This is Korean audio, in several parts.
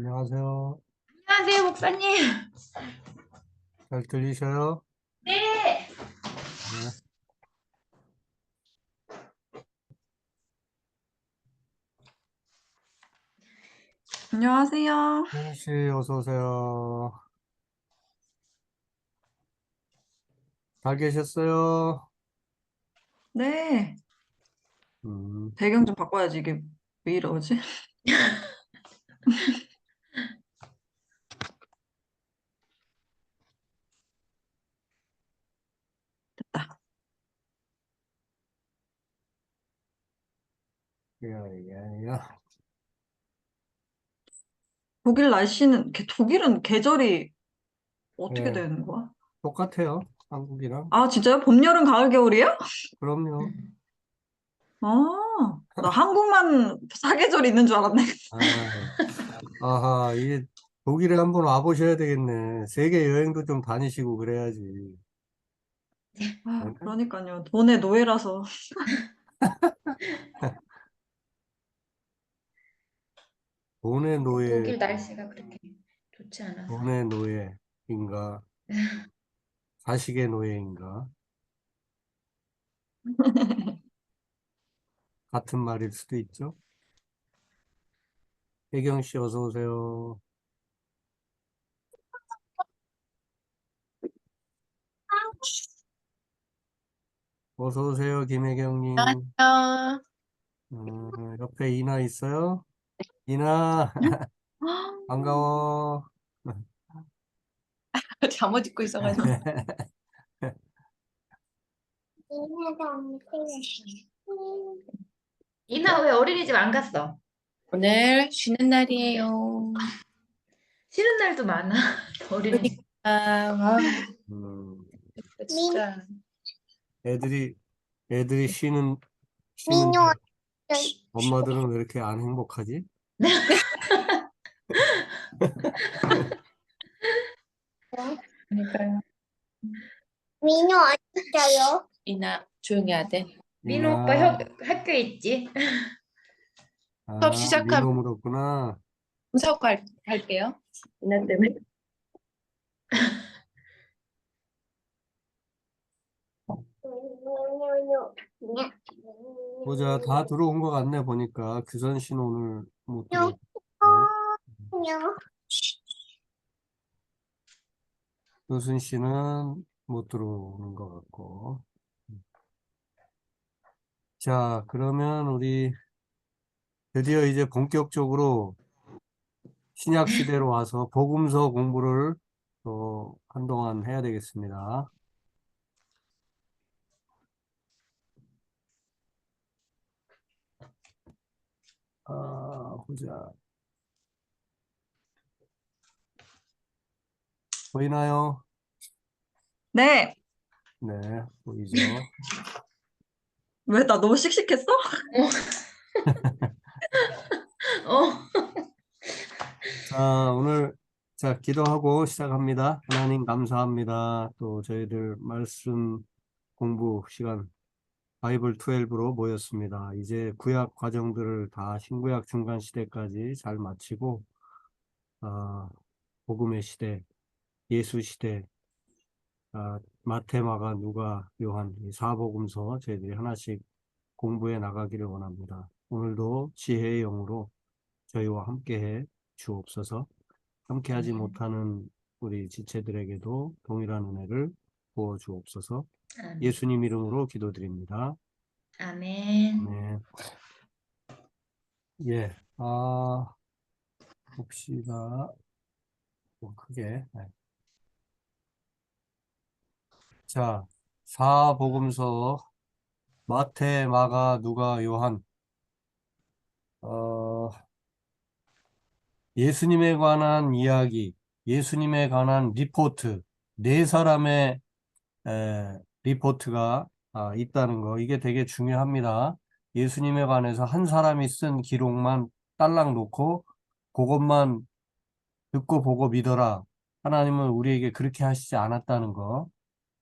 안녕하세요. 안녕하세요, 목사님. 잘 들리셔요? 네. 네. 안녕하세요. 혜연 씨, 어서 오세요. 잘 계셨어요? 네. 음, 배경 좀 바꿔야지. 이게 왜 이러지? 됐다. 예. 독일은 계절이 어떻게 예, 되는 거야? 똑같아요. 한국이랑. 아, 진짜요? 봄, 여름, 가을, 겨울이에요? 그럼요. 나 한국만 사계절 있는 줄 알았네. 아, 아하, 이게 독일에 한번 와보셔야 되겠네. 세계 여행도 좀 다니시고 그래야지. 아, 네? 그러니까요. 돈의 노예라서. 돈의 노예, 독일 날씨가 그렇게 좋지 않아서. 돈의 노예인가, 자식의 노예인가, 같은 말일 수도 있죠. 혜경 씨, 어서 오세요. 어서 오세요, 김혜경님. 안녕. 옆에 이나 있어요? 이나, 반가워. 잠옷 입고 있어가지고. 이나 왜 어린이집 안 갔어? 오늘 쉬는 날이에요. 쉬는 날도 많아. 어린이집. 아, 음, 진짜. 애들이 쉬는데 엄마들은 왜 이렇게 안 행복하지? 그러니까요. 민호 어딨어요? 이나 조용히 해야 돼. 민호 오빠 이나, 학교에 있지? 수업 아, 시작하면 민호 물었구나. 수업 갈게요. 이나 때문에. 보자, 다 들어온 것 같네, 보니까. 규선 씨는 오늘 못 들어오고, 교순 씨는 못 들어오는 것 같고. 자, 그러면 우리 드디어 이제 본격적으로 신약 시대로 와서 복음서 공부를 또 한동안 해야 되겠습니다. 보자. 보이나요? 네. 네, 보이죠? 왜 나 너무 씩씩했어? 어. 자, 오늘 자, 기도하고 시작합니다. 하나님 감사합니다. 또 저희들 말씀 공부 시간 바이블 12로 모였습니다. 이제 구약 과정들을 다 신구약 중간 시대까지 잘 마치고 복음의 시대, 예수 시대, 마태, 마가, 누가, 요한 이 사복음서 저희들이 하나씩 공부해 나가기를 원합니다. 오늘도 지혜의 영으로 저희와 함께해 주옵소서. 함께하지 못하는 우리 지체들에게도 동일한 은혜를 부어 주옵소서. 아멘. 예수님 이름으로 기도드립니다. 아멘. 네. 예. 봅시다. 좀 크게. 네. 자, 사복음서 마태, 마가, 누가, 요한. 어, 예수님에 관한 이야기, 예수님에 관한 리포트, 네 사람의 리포트가 있다는 거, 이게 되게 중요합니다. 예수님에 관해서 한 사람이 쓴 기록만 딸랑 놓고 그것만 듣고 보고 믿어라. 하나님은 우리에게 그렇게 하시지 않았다는 거.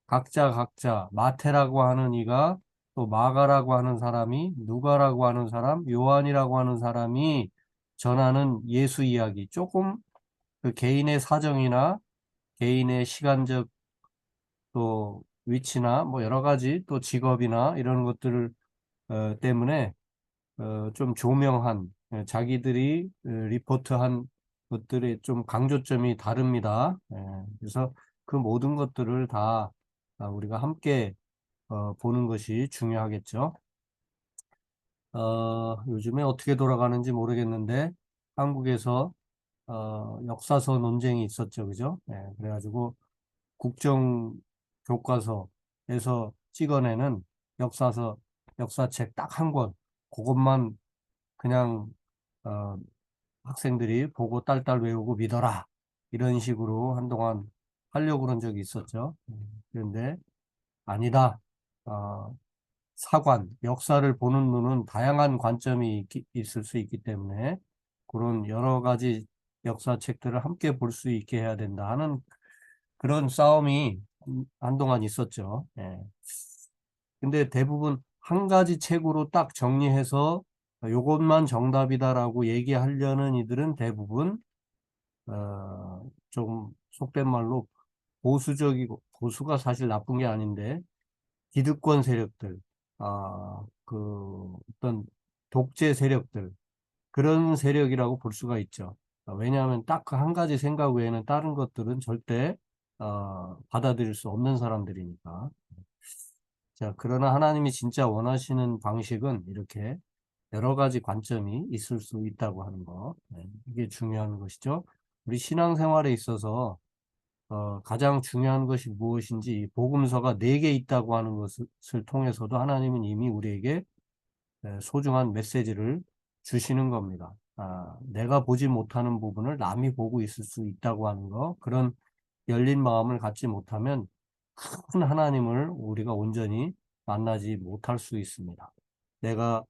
각자 마태라고 하는 이가 또 마가라고 하는 사람이 누가라고 하는 사람, 요한이라고 하는 사람이 전하는 예수 이야기, 조금 그 개인의 사정이나 개인의 시간적 또 위치나 뭐 여러 가지 또 직업이나 이런 것들을 때문에 좀 조명한 자기들이 리포트한 것들의 좀 강조점이 다릅니다. 그래서 그 모든 것들을 다 우리가 함께 보는 것이 중요하겠죠. 요즘에 어떻게 돌아가는지 모르겠는데 한국에서 역사서 논쟁이 있었죠, 그죠? 그래가지고 국정 교과서에서 찍어내는 역사책 딱 한 권, 그것만 그냥 어, 학생들이 보고 딸딸 외우고 믿어라. 이런 식으로 한동안 하려고 그런 적이 있었죠. 그런데 아니다. 어, 사관, 역사를 보는 눈은 다양한 관점이 있을 수 있기 때문에 그런 여러 가지 역사책들을 함께 볼 수 있게 해야 된다 하는 그런 싸움이 한동안 있었죠. 근데 대부분 한 가지 책으로 딱 정리해서 요것만 정답이다라고 얘기하려는 이들은 대부분 좀 속된 말로 보수적이고 보수가 사실 나쁜 게 아닌데 기득권 세력들, 그 어떤 독재 세력들 그런 세력이라고 볼 수가 있죠. 왜냐하면 딱 그 한 가지 생각 외에는 다른 것들은 절대 받아들일 수 없는 사람들이니까. 자, 그러나 하나님이 진짜 원하시는 방식은 이렇게 여러 가지 관점이 있을 수 있다고 하는 거. 이게 중요한 것이죠. 우리 신앙생활에 있어서 가장 중요한 것이 무엇인지 이 복음서가 4개 있다고 하는 것을 통해서도 하나님은 이미 우리에게 소중한 메시지를 주시는 겁니다. 내가 보지 못하는 부분을 남이 보고 있을 수 있다고 하는 거, 그런 열린 마음을 갖지 못하면 큰 하나님을 우리가 온전히 만나지 못할 수 있습니다. 내가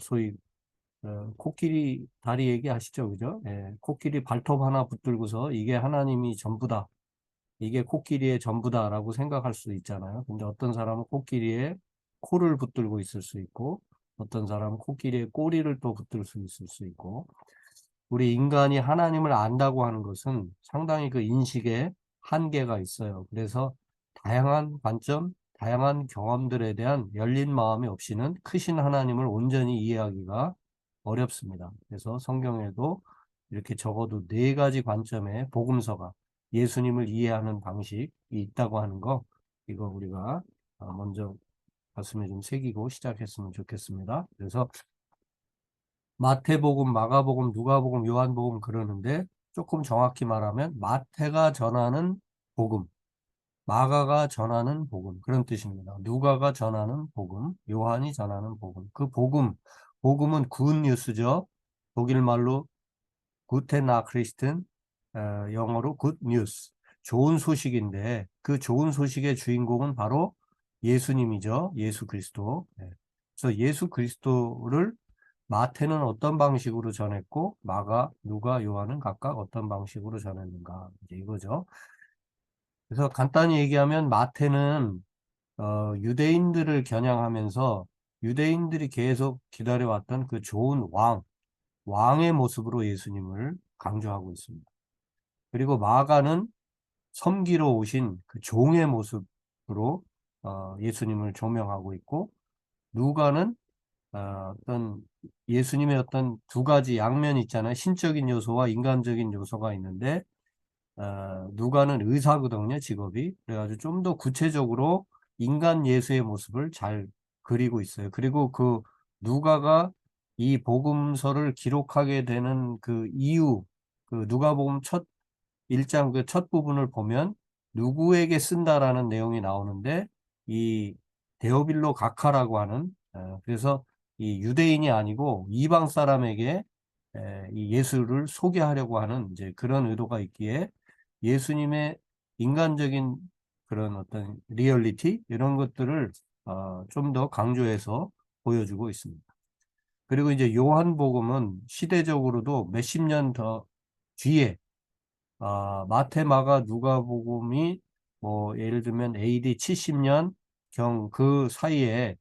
소위 코끼리 다리 얘기하시죠, 그죠? 코끼리 발톱 하나 붙들고서 이게 하나님이 전부다. 이게 코끼리의 전부다라고 생각할 수 있잖아요. 근데 어떤 사람은 코끼리의 코를 붙들고 있을 수 있고, 어떤 사람은 코끼리의 꼬리를 또 붙들 수 있을 수 있고, 우리 인간이 하나님을 안다고 하는 것은 상당히 그 인식에 한계가 있어요. 그래서 다양한 관점, 다양한 경험들에 대한 열린 마음이 없이는 크신 하나님을 온전히 이해하기가 어렵습니다. 그래서 성경에도 이렇게 적어도 4가지 관점의 복음서가 예수님을 이해하는 방식이 있다고 하는 거, 이거 우리가 먼저 가슴에 좀 새기고 시작했으면 좋겠습니다. 그래서 마태복음, 마가복음, 누가복음, 요한복음 그러는데 조금 정확히 말하면 마태가 전하는 복음, 마가가 전하는 복음 그런 뜻입니다. 누가가 전하는 복음, 요한이 전하는 복음. 그 복음은 굿뉴스죠. 독일 말로 구테 나크리스튼, 영어로 굿뉴스. 좋은 소식인데 그 좋은 소식의 주인공은 바로 예수님이죠. 예수 그리스도. 그래서 예수 그리스도를 마태는 어떤 방식으로 전했고 마가, 누가, 요한은 각각 어떤 방식으로 전했는가 이제 이거죠. 그래서 간단히 얘기하면 마태는 유대인들을 겨냥하면서 유대인들이 계속 기다려왔던 그 좋은 왕의 모습으로 예수님을 강조하고 있습니다. 그리고 마가는 섬기러 오신 그 종의 모습으로 예수님을 조명하고 있고 누가는 어떤 예수님의 어떤 2가지 양면이 있잖아요. 신적인 요소와 인간적인 요소가 있는데 누가는 의사거든요, 직업이. 그래가지고 좀 더 구체적으로 인간 예수의 모습을 잘 그리고 있어요. 그리고 그 누가가 이 복음서를 기록하게 되는 그 이유, 그 누가복음 첫 1장 그 첫 부분을 보면 누구에게 쓴다라는 내용이 나오는데 이 데오빌로 가카라고 하는 그래서 이 유대인이 아니고 이방 사람에게 이 예수를 소개하려고 하는 이제 그런 의도가 있기에 예수님의 인간적인 그런 어떤 리얼리티 이런 것들을 좀 더 강조해서 보여주고 있습니다. 그리고 이제 요한복음은 시대적으로도 몇십 년 더 뒤에 마태, 마가, 누가복음이 뭐 예를 들면 AD 70년 경 그 사이에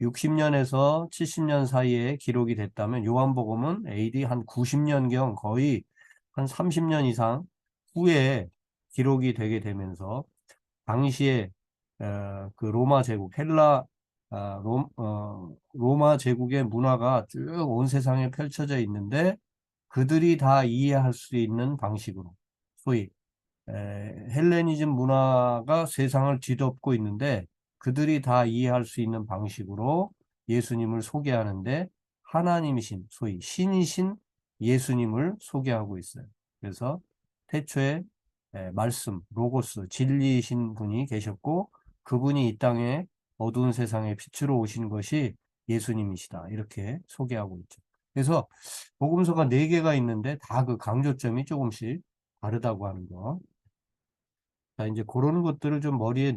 60년에서 70년 사이에 기록이 됐다면 요한복음은 AD 한 90년경 거의 한 30년 이상 후에 기록이 되게 되면서 당시에 그 로마 제국 로마 제국의 문화가 쭉 온 세상에 펼쳐져 있는데 그들이 다 이해할 수 있는 방식으로 소위 헬레니즘 문화가 세상을 뒤덮고 있는데 그들이 다 이해할 수 있는 방식으로 예수님을 소개하는데 하나님이신 소위 신이신 예수님을 소개하고 있어요. 그래서 태초에 말씀, 로고스, 진리이신 분이 계셨고 그분이 이 땅에 어두운 세상에 빛으로 오신 것이 예수님이시다. 이렇게 소개하고 있죠. 그래서 복음서가 4개가 있는데 다 그 강조점이 조금씩 다르다고 하는 거. 자, 이제 그런 것들을 좀 머리에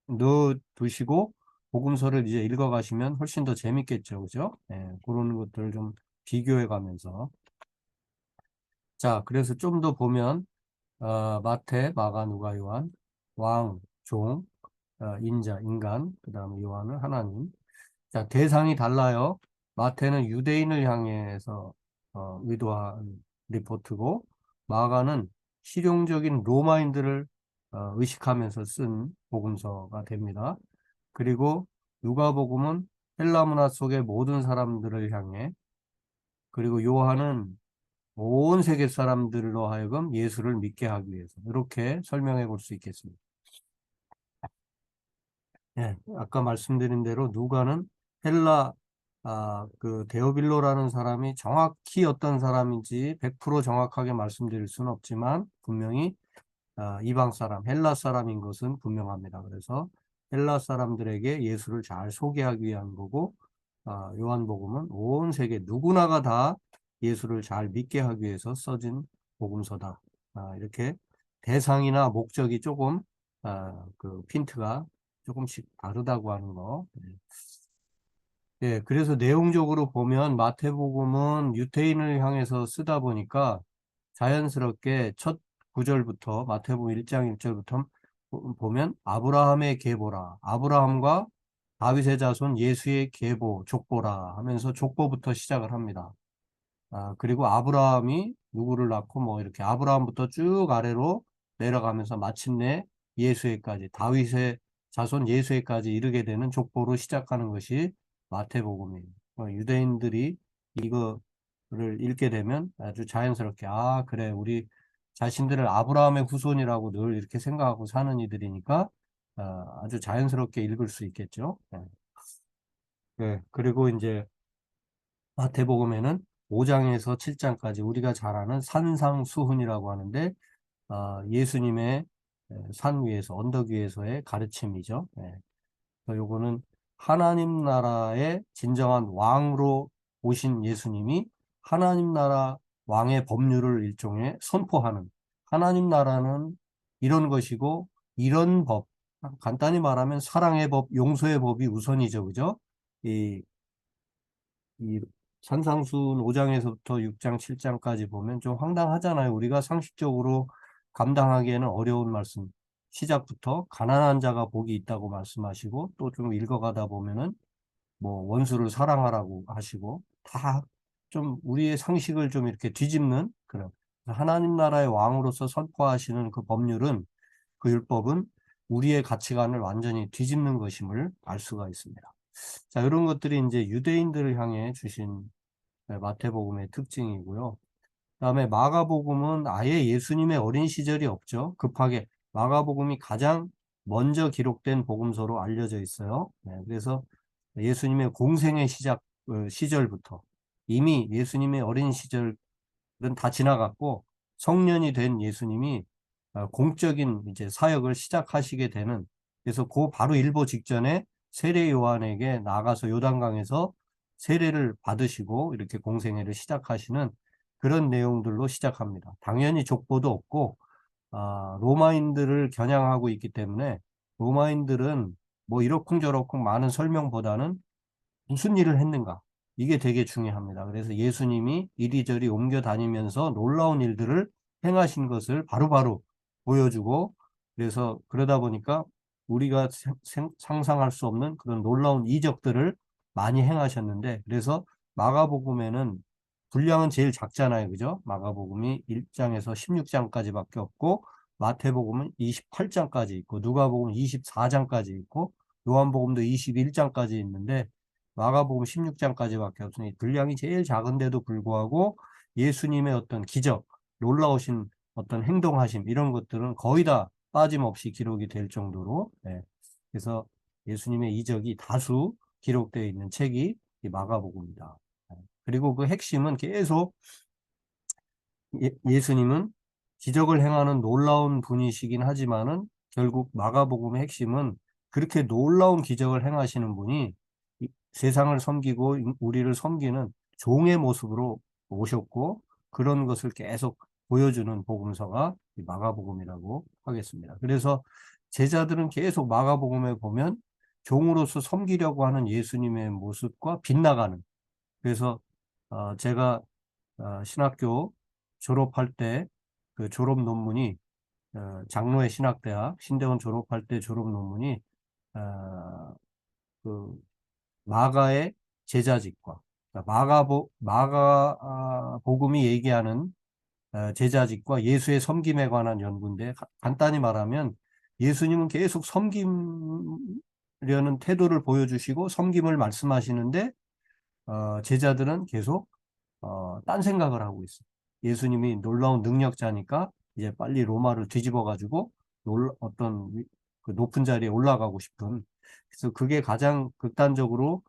넣어 두시고 복음서를 이제 읽어가시면 훨씬 더 재밌겠죠. 그죠? 그런 것들을 좀 비교해 가면서. 자, 그래서 좀 더 보면, 마태, 마가, 누가, 요한, 왕, 종, 인자, 인간, 그 다음에 요한은 하나님. 자, 대상이 달라요. 마태는 유대인을 향해서 의도한 리포트고, 마가는 실용적인 로마인들을 의식하면서 쓴 복음서가 됩니다. 그리고 누가복음은 헬라 문화 속의 모든 사람들을 향해, 그리고 요한은 온 세계 사람들로 하여금 예수를 믿게 하기 위해서 이렇게 설명해 볼 수 있겠습니다. 아까 말씀드린 대로 누가는 헬라 그 데오빌로라는 사람이 정확히 어떤 사람인지 100% 정확하게 말씀드릴 수는 없지만 분명히 이방 사람, 헬라 사람인 것은 분명합니다. 그래서 헬라 사람들에게 예수를 잘 소개하기 위한 거고 요한복음은 온 세계 누구나가 다 예수를 잘 믿게 하기 위해서 써진 복음서다. 이렇게 대상이나 목적이 조금 그 핀트가 조금씩 다르다고 하는 거. 그래서 내용적으로 보면 마태복음은 유대인을 향해서 쓰다 보니까 자연스럽게 첫 구절부터 마태복음 1장 1절부터 보면 아브라함의 계보라. 아브라함과 다윗의 자손 예수의 계보, 족보라 하면서 족보부터 시작을 합니다. 그리고 아브라함이 누구를 낳고 뭐 이렇게 아브라함부터 쭉 아래로 내려가면서 마침내 예수에까지 다윗의 자손 예수에까지 이르게 되는 족보로 시작하는 것이 마태복음이에요. 유대인들이 이거를 읽게 되면 아주 자연스럽게 그래 우리 자신들을 아브라함의 후손이라고 늘 이렇게 생각하고 사는 이들이니까 아주 자연스럽게 읽을 수 있겠죠. 그리고 이제 마태복음에는 5장에서 7장까지 우리가 잘 아는 산상수훈이라고 하는데 예수님의 산 위에서 언덕 위에서의 가르침이죠. 요거는 하나님 나라의 진정한 왕으로 오신 예수님이 하나님 나라 왕의 법률을 일종의 선포하는 하나님 나라는 이런 것이고 이런 법 간단히 말하면 사랑의 법, 용서의 법이 우선이죠. 그죠? 이 산상수훈 5장에서부터 6장, 7장까지 보면 좀 황당하잖아요. 우리가 상식적으로 감당하기에는 어려운 말씀. 시작부터 가난한 자가 복이 있다고 말씀하시고 또 좀 읽어가다 보면은 뭐 원수를 사랑하라고 하시고 다 좀 우리의 상식을 좀 이렇게 뒤집는 그런 하나님 나라의 왕으로서 선포하시는 그 법률은 그 율법은 우리의 가치관을 완전히 뒤집는 것임을 알 수가 있습니다. 자, 이런 것들이 이제 유대인들을 향해 주신 마태복음의 특징이고요. 그다음에 마가복음은 아예 예수님의 어린 시절이 없죠. 급하게 마가복음이 가장 먼저 기록된 복음서로 알려져 있어요. 그래서 예수님의 공생의 시절부터 이미 예수님의 어린 시절은 다 지나갔고 성년이 된 예수님이 공적인 이제 사역을 시작하시게 되는 그래서 그 바로 일보 직전에 세례 요한에게 나가서 요단강에서 세례를 받으시고 이렇게 공생애를 시작하시는 그런 내용들로 시작합니다. 당연히 족보도 없고 로마인들을 겨냥하고 있기 때문에 로마인들은 뭐 이러쿵저러쿵 많은 설명보다는 무슨 일을 했는가 이게 되게 중요합니다. 그래서 예수님이 이리저리 옮겨 다니면서 놀라운 일들을 행하신 것을 바로바로 보여주고 그래서 그러다 보니까 우리가 상상할 수 없는 그런 놀라운 이적들을 많이 행하셨는데, 그래서 마가복음에는 분량은 제일 작잖아요. 그죠? 마가복음이 1장에서 16장까지밖에 없고, 마태복음은 28장까지 있고, 누가복음은 24장까지 있고, 요한복음도 21장까지 있는데, 마가복음 16장까지밖에 없으니 분량이 제일 작은데도 불구하고 예수님의 어떤 기적, 놀라우신 어떤 행동하심, 이런 것들은 거의 다 빠짐없이 기록이 될 정도로, 그래서 예수님의 이적이 다수 기록되어 있는 책이 이 마가복음입니다. 그리고 그 핵심은 계속 예수님은 기적을 행하는 놀라운 분이시긴 하지만은 결국 마가복음의 핵심은 그렇게 놀라운 기적을 행하시는 분이 세상을 섬기고 우리를 섬기는 종의 모습으로 오셨고, 그런 것을 계속 보여주는 복음서가 이 마가복음이라고 하겠습니다. 그래서 제자들은 계속 마가복음에 보면 종으로서 섬기려고 하는 예수님의 모습과 빗나가는, 그래서 제가 신학교 졸업할 때 그 졸업 논문이 장로의 신학대학 신대원 졸업할 때 졸업 논문이 그 마가의 제자직과, 그러니까 마가복음이 얘기하는 제자직과 예수의 섬김에 관한 연구인데, 간단히 말하면 예수님은 계속 섬기려는 태도를 보여주시고 섬김을 말씀하시는데, 제자들은 계속 딴 생각을 하고 있어요. 예수님이 놀라운 능력자니까 이제 빨리 로마를 뒤집어 가지고 어떤 그 높은 자리에 올라가고 싶은, 그래서 그게 가장 극단적으로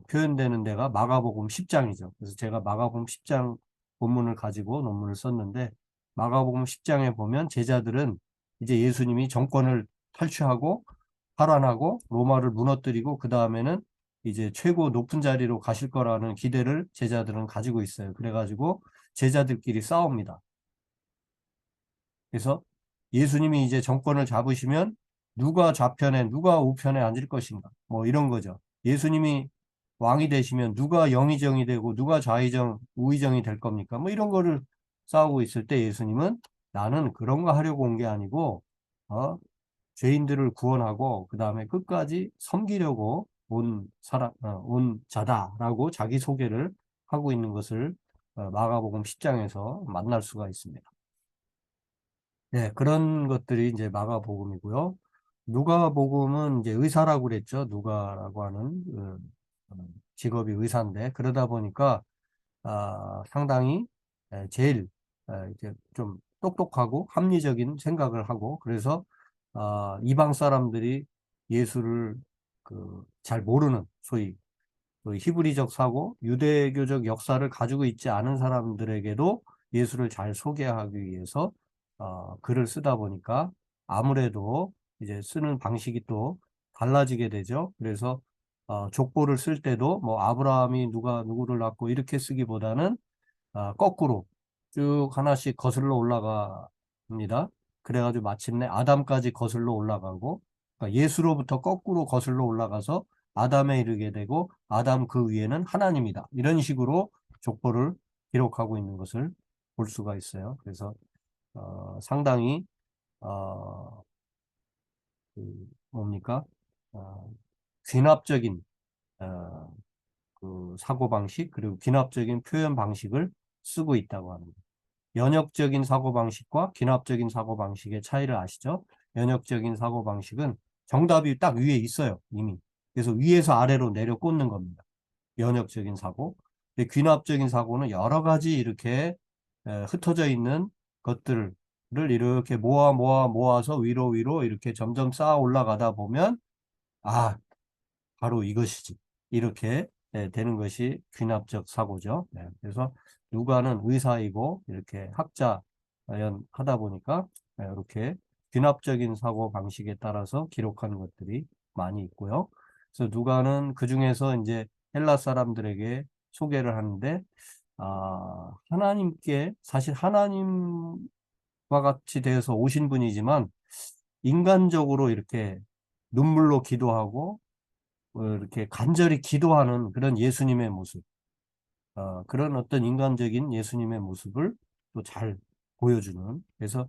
표현되는 데가 마가복음 10장이죠. 그래서 제가 마가복음 10장 본문을 가지고 논문을 썼는데, 마가복음 10장에 보면 제자들은 이제 예수님이 정권을 탈취하고 탈환하고 로마를 무너뜨리고 그 다음에는 이제 최고 높은 자리로 가실 거라는 기대를 제자들은 가지고 있어요. 그래가지고 제자들끼리 싸웁니다. 그래서 예수님이 이제 정권을 잡으시면 누가 좌편에 누가 우편에 앉을 것인가, 뭐 이런 거죠. 예수님이 왕이 되시면 누가 영의정이 되고 누가 좌의정 우의정이 될 겁니까, 뭐 이런 거를 싸우고 있을 때 예수님은 나는 그런 거 하려고 온 게 아니고 죄인들을 구원하고 그 다음에 끝까지 섬기려고 온 자다라고 자기 소개를 하고 있는 것을 마가복음 10장에서 만날 수가 있습니다. 네, 그런 것들이 이제 마가복음이고요. 누가복음은 이제 의사라고 그랬죠. 누가라고 하는 직업이 의사인데, 그러다 보니까 상당히 제일 이제 좀 똑똑하고 합리적인 생각을 하고, 그래서 이방 사람들이 예수를 잘 모르는, 소위 그 히브리적 사고, 유대교적 역사를 가지고 있지 않은 사람들에게도 예수를 잘 소개하기 위해서 글을 쓰다 보니까 아무래도 이제 쓰는 방식이 또 달라지게 되죠. 그래서 족보를 쓸 때도 뭐 아브라함이 누가 누구를 낳고 이렇게 쓰기보다는 거꾸로 쭉 하나씩 거슬러 올라갑니다. 그래가지고 마침내 아담까지 거슬러 올라가고, 그러니까 예수로부터 거꾸로 거슬러 올라가서 아담에 이르게 되고, 아담 그 위에는 하나님이다, 이런 식으로 족보를 기록하고 있는 것을 볼 수가 있어요. 그래서 상당히 뭡니까, 귀납적인 그 사고방식, 그리고 귀납적인 표현 방식을 쓰고 있다고 합니다. 연역적인 사고방식과 귀납적인 사고방식의 차이를 아시죠? 연역적인 사고방식은 정답이 딱 위에 있어요, 이미. 그래서 위에서 아래로 내려 꽂는 겁니다. 연역적인 사고. 근데 귀납적인 사고는 여러 가지 이렇게 흩어져 있는 것들을 이렇게 모아서 위로 이렇게 점점 쌓아 올라가다 보면, 바로 이것이지, 이렇게 되는 것이 귀납적 사고죠. 그래서 누가는 의사이고 이렇게 학자하다 보니까 이렇게 귀납적인 사고 방식에 따라서 기록하는 것들이 많이 있고요. 그래서 누가는 그 중에서 이제 헬라 사람들에게 소개를 하는데, 하나님께, 사실 하나님과 같이 되어서 오신 분이지만 인간적으로 이렇게 눈물로 기도하고 이렇게 간절히 기도하는 그런 예수님의 모습, 그런 어떤 인간적인 예수님의 모습을 또 잘 보여주는, 그래서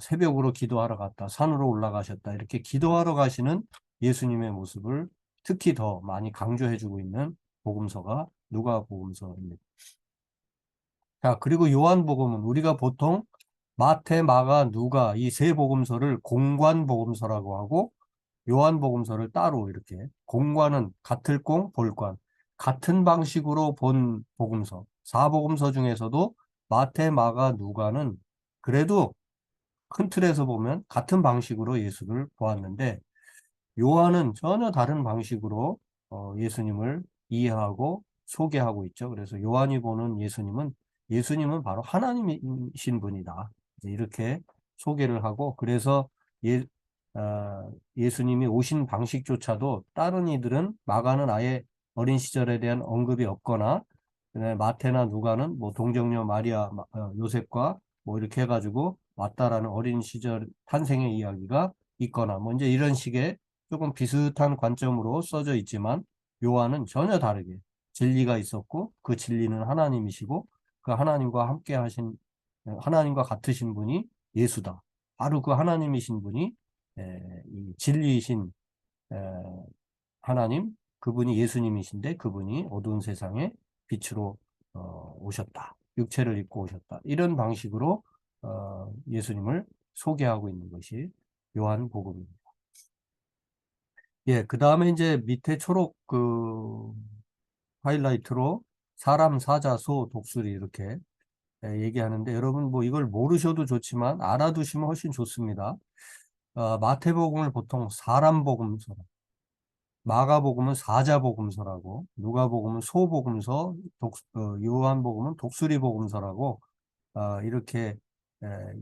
새벽으로 기도하러 갔다, 산으로 올라가셨다, 이렇게 기도하러 가시는 예수님의 모습을 특히 더 많이 강조해주고 있는 복음서가 누가복음서입니다. 자, 그리고 요한복음은 우리가 보통 마태, 마가, 누가 이 세 복음서를 공관복음서라고 하고 요한복음서를 따로 이렇게 공관은 같을 공, 볼관 같은 방식으로 본 복음서 사복음서 중에서도 마태, 마가, 누가는 그래도 큰 틀에서 보면 같은 방식으로 예수를 보았는데 요한은 전혀 다른 방식으로 예수님을 이해하고 소개하고 있죠. 그래서 요한이 보는 예수님은 바로 하나님이신 분이다. 이제 이렇게 소개를 하고 그래서 예, 예수님이 오신 방식조차도 다른 이들은 마가는 아예 어린 시절에 대한 언급이 없거나 그다음에 마태나 누가는 뭐 동정녀 마리아, 요셉과 뭐 이렇게 해가지고 왔다라는 어린 시절 탄생의 이야기가 있거나 뭐 이제 이런 식의 조금 비슷한 관점으로 써져 있지만 요한은 전혀 다르게 진리가 있었고 그 진리는 하나님이시고 그 하나님과 함께 하신 하나님과 같으신 분이 예수다. 바로 그 하나님이신 분이 이 진리이신 에, 하나님 그분이 예수님이신데 그분이 어두운 세상에 빛으로 오셨다. 육체를 입고 오셨다. 이런 방식으로 예수님을 소개하고 있는 것이 요한복음입니다. 예, 그 다음에 이제 밑에 초록 하이라이트로 사람, 사자, 소, 독수리 이렇게 얘기하는데 여러분 뭐 이걸 모르셔도 좋지만 알아두시면 훨씬 좋습니다. 마태복음을 보통 사람복음서, 마가복음은 사자복음서라고, 누가복음은 소복음서, 요한복음은 독수리복음서라고 이렇게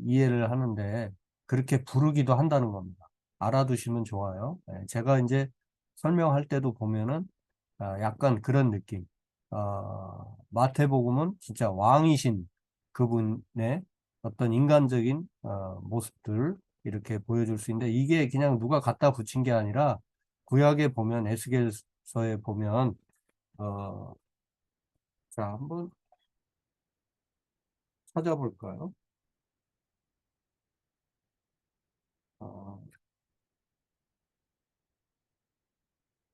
이해를 하는데 그렇게 부르기도 한다는 겁니다. 알아두시면 좋아요. 제가 이제 설명할 때도 보면은 약간 그런 느낌. 마태복음은 진짜 왕이신 그분의 어떤 인간적인 모습들 이렇게 보여줄 수 있는데 이게 그냥 누가 갖다 붙인 게 아니라 구약에 보면 에스겔서에 보면 어, 자 한번 찾아볼까요? 어,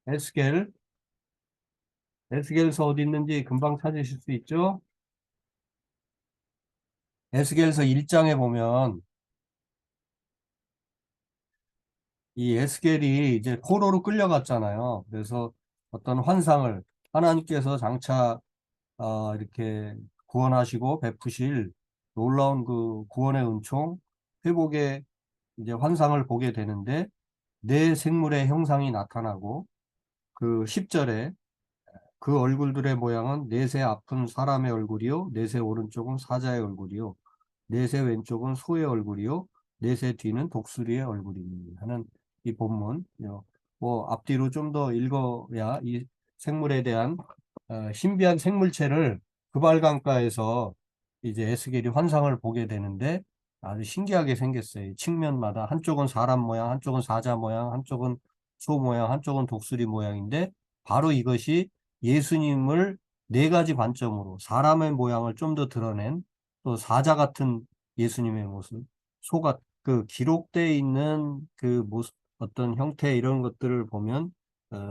에스겔 에스겔서 어디 있는지 금방 찾으실 수 있죠? 에스겔서 1장에 보면 이 에스겔이 이제 포로로 끌려갔잖아요. 그래서 어떤 환상을 하나님께서 장차 이렇게 구원하시고 베푸실 놀라운 그 구원의 은총, 회복의 이제 환상을 보게 되는데 네 생물의 형상이 나타나고 그 10절에 그 얼굴들의 모양은 넷의 앞은 사람의 얼굴이요, 넷의 오른쪽은 사자의 얼굴이요, 넷의 왼쪽은 소의 얼굴이요, 넷의 뒤는 독수리의 얼굴이니 하는 이 본문. 뭐 앞뒤로 좀 더 읽어야 이 생물에 대한 신비한 생물체를 그발강가에서 이제 에스겔이 환상을 보게 되는데 아주 신기하게 생겼어요. 이 측면마다 한쪽은 사람 모양, 한쪽은 사자 모양, 한쪽은 소 모양, 한쪽은 독수리 모양인데 바로 이것이 예수님을 네 가지 관점으로 사람의 모양을 좀 더 드러낸 또 사자 같은 예수님의 모습, 소가 그 기록되어 있는 그 모습, 어떤 형태 이런 것들을 보면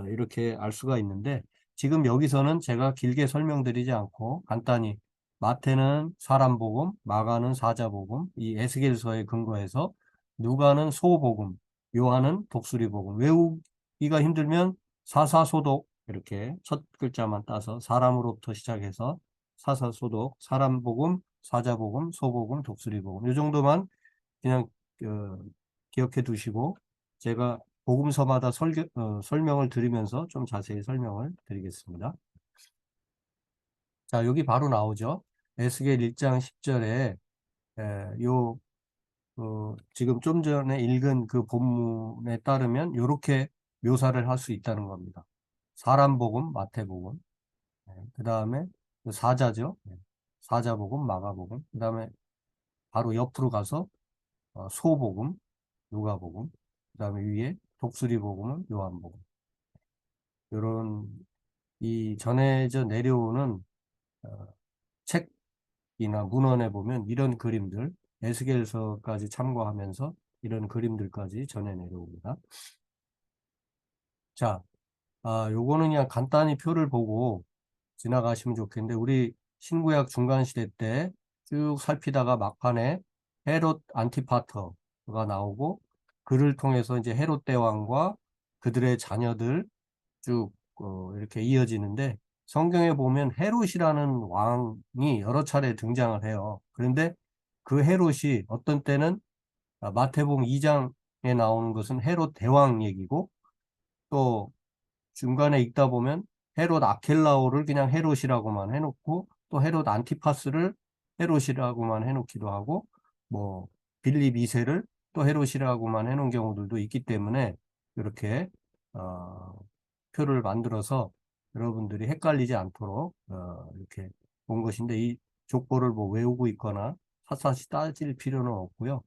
이렇게 알 수가 있는데 지금 여기서는 제가 길게 설명드리지 않고 간단히 마태는 사람복음, 마가는 사자복음, 이 에스겔서에 근거해서 누가는 소복음, 요한은 독수리복음. 외우기가 힘들면 사사소독 이렇게 첫 글자만 따서 사람으로부터 시작해서 사사소독, 사람복음, 사자복음, 소복음, 독수리복음 이 정도만 그냥 기억해 두시고 제가 복음서마다 설명을 드리면서 좀 자세히 설명을 드리겠습니다. 자, 여기 바로 나오죠. 에스겔 1장 10절에 요 지금 좀 전에 읽은 그 본문에 따르면 이렇게 묘사를 할 수 있다는 겁니다. 사람복음, 마태복음, 그 다음에 사자죠. 사자복음, 마가복음, 그 다음에 바로 옆으로 가서 소복음, 누가복음, 그 다음에 위에 독수리복음은 요한복음. 이런 이 전해져 내려오는 책이나 문헌에 보면 이런 그림들 에스겔서까지 참고하면서 이런 그림들까지 전해 내려옵니다. 자, 요거는 그냥 간단히 표를 보고 지나가시면 좋겠는데, 우리 신구약 중간시대 때 쭉 살피다가 막판에 헤롯 안티파터가 나오고, 그를 통해서 이제 헤롯 대왕과 그들의 자녀들 쭉 이렇게 이어지는데, 성경에 보면 헤롯이라는 왕이 여러 차례 등장을 해요. 그런데 그 헤롯이 어떤 때는 마태복음 2장에 나오는 것은 헤롯 대왕 얘기고, 또 중간에 읽다 보면 헤롯 아켈라오를 그냥 헤롯이라고만 해놓고, 또 헤롯 안티파스를 헤롯이라고만 해놓기도 하고, 뭐 빌립 2세를 또 헤롯이라고만 해놓은 경우들도 있기 때문에 이렇게 표를 만들어서 여러분들이 헷갈리지 않도록 이렇게 본 것인데, 이 족보를 뭐 외우고 있거나 샅샅이 따질 필요는 없고요.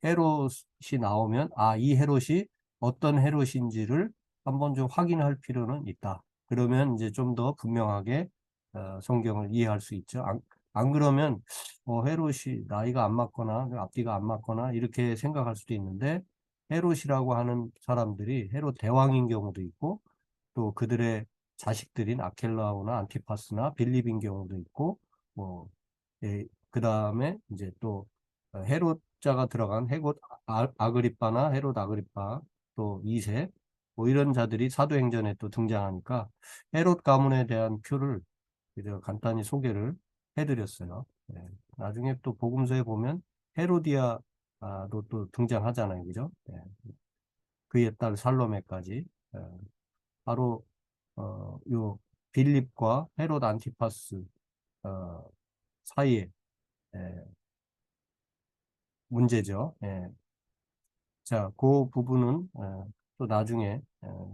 헤롯이 나오면 이 헤롯이 어떤 헤롯인지를 한번 좀 확인할 필요는 있다. 그러면 이제 좀 더 분명하게 성경을 이해할 수 있죠. 안 그러면 헤롯이 나이가 안 맞거나 앞뒤가 안 맞거나 이렇게 생각할 수도 있는데, 헤롯이라고 하는 사람들이 헤롯 대왕인 경우도 있고, 또 그들의 자식들인 아켈라오나 안티파스나 빌립인 경우도 있고, 뭐 그 다음에 이제 또 헤롯자가 들어간 헤롯 아그리빠나 헤롯 아그리빠 또 2세 뭐 이런 자들이 사도행전에 또 등장하니까 헤롯 가문에 대한 표를 제가 간단히 소개를 해드렸어요. 네. 나중에 또 복음서에 보면 헤로디아도 또 등장하잖아요, 그죠? 네. 그의 딸 살로메까지. 바로 요 빌립과 헤롯 안티파스 어, 사이에 예, 문제죠. 예. 자, 그 부분은 또 나중에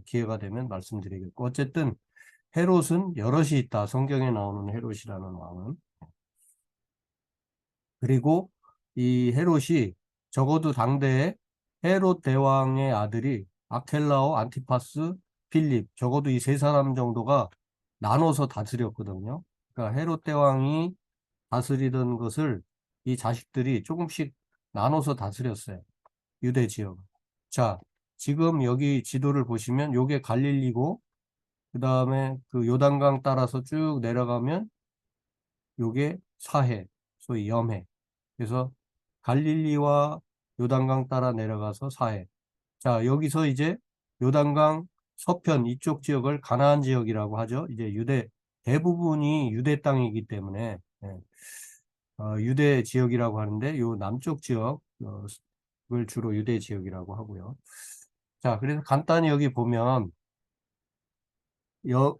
기회가 되면 말씀드리겠고, 어쨌든 헤롯은 여럿이 있다. 성경에 나오는 헤롯이라는 왕은. 그리고 이 헤롯이 적어도 당대에 헤롯 대왕의 아들이 아켈라오, 안티파스, 필립, 적어도 이 세 사람 정도가 나눠서 다스렸거든요. 그러니까 헤롯 대왕이 다스리던 것을 이 자식들이 조금씩 나눠서 다스렸어요. 유대 지역. 자, 지금 여기 지도를 보시면 요게 갈릴리고, 그 다음에 그 요단강 따라서 쭉 내려가면 요게 사해, 소위 염해. 그래서 갈릴리와 요단강 따라 내려가서 사해. 자, 여기서 이제 요단강 서편 이쪽 지역을 가나안 지역이라고 하죠. 이제 대부분이 유대 땅이기 때문에 유대 지역이라고 하는데, 요 남쪽 지역을 주로 유대 지역이라고 하고요. 자, 그래서 간단히 여기 보면 여,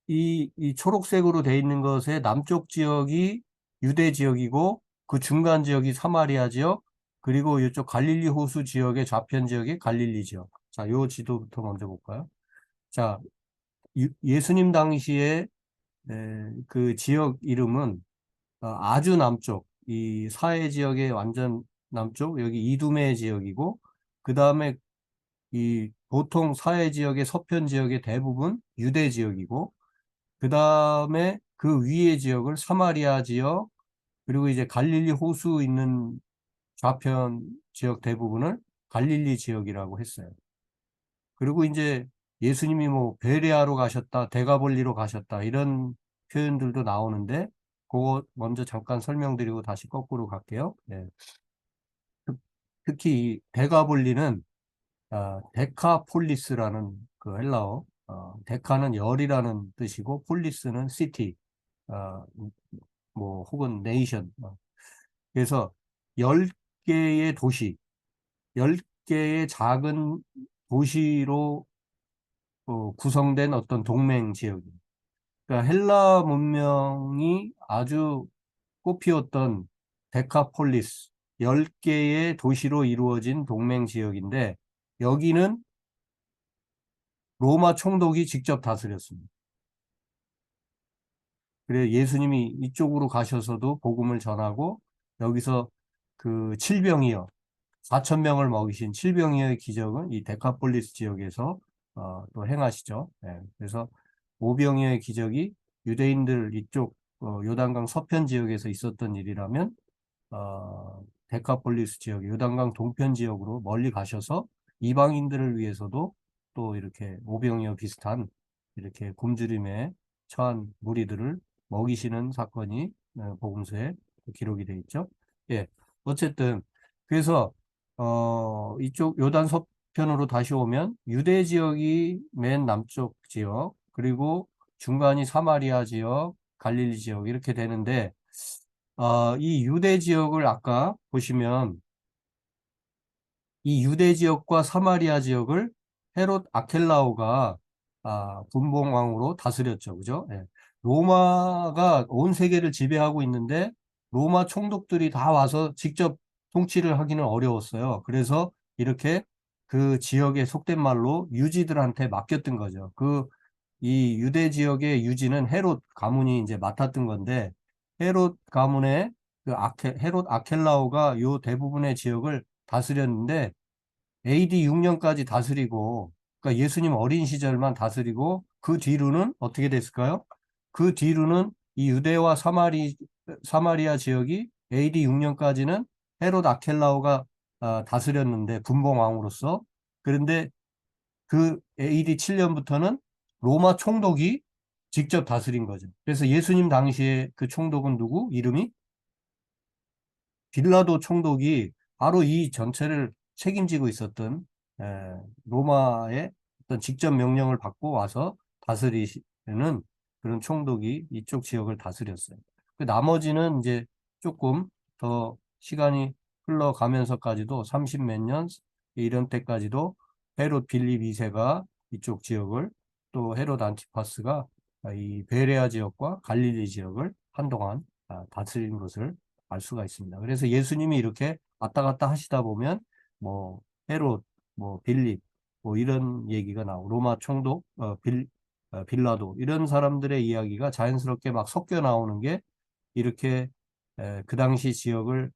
이 초록색으로 돼 있는 것의 남쪽 지역이 유대 지역이고, 그 중간 지역이 사마리아 지역, 그리고 이쪽 갈릴리 호수 지역의 좌편 지역이 갈릴리 지역. 자, 요 지도부터 먼저 볼까요? 자, 예수님 당시에 그 지역 이름은 아주 남쪽, 이 사해 지역의 완전 남쪽, 여기 이두메 지역이고, 그 다음에 이 보통 사해 지역의 서편 지역의 대부분 유대 지역이고, 그 다음에 그 위의 지역을 사마리아 지역, 그리고 이제 갈릴리 호수 있는 좌편 지역 대부분을 갈릴리 지역이라고 했어요. 그리고 이제 예수님이 뭐 베레아로 가셨다, 데가볼리로 가셨다 이런 표현들도 나오는데, 그거 먼저 잠깐 설명드리고 다시 거꾸로 갈게요. 네. 특히 이 데가볼리는 데카폴리스라는 그 헬라어, 데카는 열이라는 뜻이고 폴리스는 시티, 어, 뭐 혹은 네이션. 그래서 10개의 도시, 10개의 작은 도시로 구성된 어떤 동맹 지역입니다. 그러니까 헬라 문명이 아주 꽃피웠던 데카폴리스, 10개의 도시로 이루어진 동맹 지역인데, 여기는 로마 총독이 직접 다스렸습니다. 그래 예수님이 이쪽으로 가셔서도 복음을 전하고, 여기서 그 칠병이어 4천 명을 먹이신 칠병이어의 기적은 이 데카폴리스 지역에서 또 행하시죠. 네, 그래서 오병이어의 기적이 유대인들 이쪽 요단강 서편 지역에서 있었던 일이라면 데카폴리스 지역, 요단강 동편 지역으로 멀리 가셔서 이방인들을 위해서도 또 이렇게 오병이어 비슷한 이렇게 굶주림에 처한 무리들을 먹이시는 사건이 복음서에 기록이 되어 있죠. 예, 어쨌든 그래서 이쪽 요단 서편으로 다시 오면 유대 지역이 맨 남쪽 지역, 그리고 중간이 사마리아 지역, 갈릴리 지역 이렇게 되는데 이 유대 지역을 아까 보시면 이 유대 지역과 사마리아 지역을 헤롯 아켈라오가 분봉왕으로 다스렸죠. 그죠? 예. 로마가 온 세계를 지배하고 있는데 로마 총독들이 다 와서 직접 통치를 하기는 어려웠어요. 그래서 이렇게 그 지역에 속된 말로 유지들한테 맡겼던 거죠. 이 유대 지역의 유지는 헤롯 가문이 이제 맡았던 건데 헤롯 가문의 헤롯 아켈라오가 요 대부분의 지역을 다스렸는데 AD 6년까지 다스리고, 그러니까 예수님 어린 시절만 다스리고 그 뒤로는 어떻게 됐을까요? 그 뒤로는 이 유대와 사마리아 지역이 AD 6년까지는 헤롯 아켈라오가 다스렸는데 분봉왕으로서. 그런데 그 AD 7년부터는 로마 총독이 직접 다스린 거죠. 그래서 예수님 당시에 그 총독은 누구? 이름이 빌라도 총독이 바로 이 전체를 책임지고 있었던 로마의 어떤 직접 명령을 받고 와서 다스리는 그런 총독이 이쪽 지역을 다스렸어요. 그 나머지는 이제 조금 더 시간이 흘러가면서까지도 30 몇 년 이런 때까지도 헤롯 빌립 2세가 이쪽 지역을, 또 헤롯 안티파스가 이 베레아 지역과 갈릴리 지역을 한동안 다스린 것을 알 수가 있습니다. 그래서 예수님이 이렇게 왔다 갔다 하시다 보면 뭐 헤롯, 뭐 빌립, 뭐 이런 얘기가 나오고 로마 총독, 빌라도 이런 사람들의 이야기가 자연스럽게 막 섞여 나오는 게 이렇게 그 당시 지역을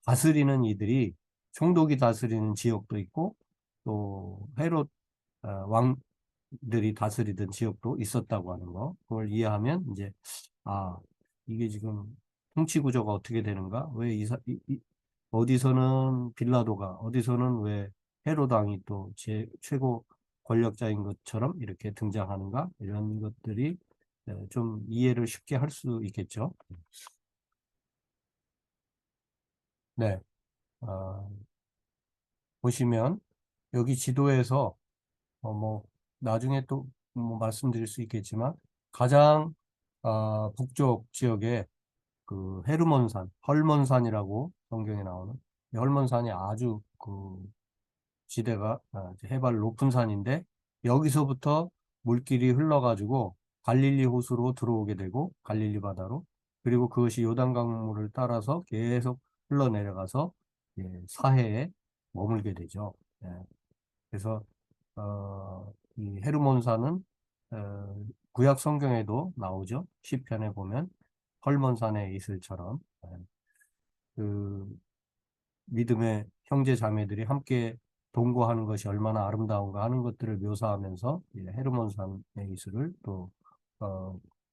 다스리는 이들이 총독이 다스리는 지역도 있고 또 헤롯 왕들이 다스리던 지역도 있었다고 하는 거, 그걸 이해하면 이제 아 이게 지금 통치 구조가 어떻게 되는가? 왜 어디서는 빌라도가, 어디서는 왜 헤롯 왕이 또 최고 권력자인 것처럼 이렇게 등장하는가? 이런 것들이 좀 이해를 쉽게 할 수 있겠죠. 네, 어, 보시면 여기 지도에서 뭐 나중에 또 뭐 말씀드릴 수 있겠지만 가장 북쪽 지역에 그 헤르몬산, 헐몬산이라고 성경에 나오는 이 헐몬산이 아주 그 지대가 해발 높은 산인데 여기서부터 물길이 흘러가지고 갈릴리 호수로 들어오게 되고 갈릴리 바다로, 그리고 그것이 요단강물을 따라서 계속 흘러내려가서 사해에 머물게 되죠. 예. 그래서 이 헤르몬산은 구약 성경에도 나오죠. 시편에 보면 헐몬산의 이슬처럼 그 믿음의 형제 자매들이 함께 동거하는 것이 얼마나 아름다운가 하는 것들을 묘사하면서 헤르몬산의 이슬을 또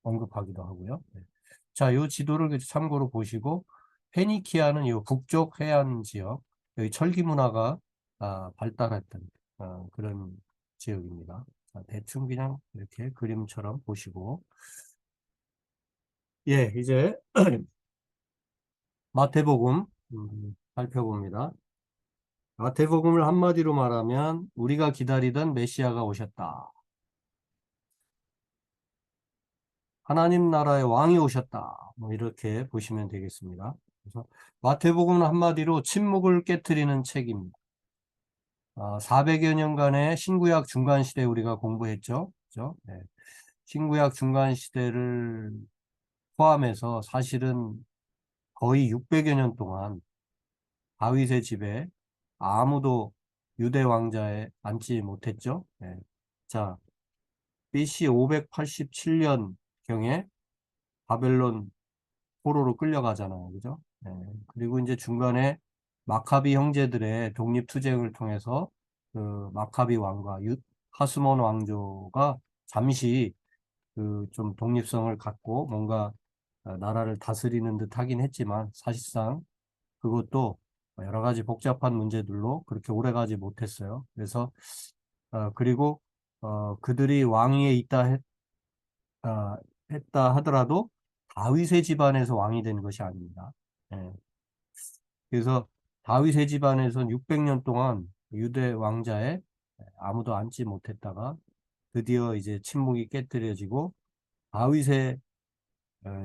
언급하기도 하고요. 네. 자, 이 지도를 참고로 보시고 페니키아는 이 북쪽 해안 지역, 여기 철기 문화가 발달했던 그런 지역입니다. 자, 대충 그냥 이렇게 그림처럼 보시고, 예, 이제 마태복음 살펴봅니다. 마태복음을 한마디로 말하면 우리가 기다리던 메시아가 오셨다. 하나님 나라의 왕이 오셨다. 뭐 이렇게 보시면 되겠습니다. 그래서 마태복음은 한마디로 침묵을 깨트리는 책입니다. 400여 년간의 신구약 중간시대 우리가 공부했죠. 그죠? 네. 신구약 중간시대를 포함해서 사실은 거의 600여 년 동안 다윗의 집에 아무도 유대 왕자에 앉지 못했죠. 네. 자, BC 587년경에 바벨론 포로로 끌려가잖아요. 그죠? 네. 그리고 이제 중간에 마카비 형제들의 독립투쟁을 통해서 그 마카비 왕과 하스몬 왕조가 잠시 그 좀 독립성을 갖고 뭔가 나라를 다스리는 듯 하긴 했지만 사실상 그것도 여러 가지 복잡한 문제들로 그렇게 오래 가지 못했어요. 그래서 그리고 그들이 왕위에 어, 했다 하더라도 다윗의 집안에서 왕이 된 것이 아닙니다. 예. 그래서 다윗의 집안에서는 600년 동안 유대 왕자에 아무도 앉지 못했다가 드디어 이제 침묵이 깨뜨려지고 다윗의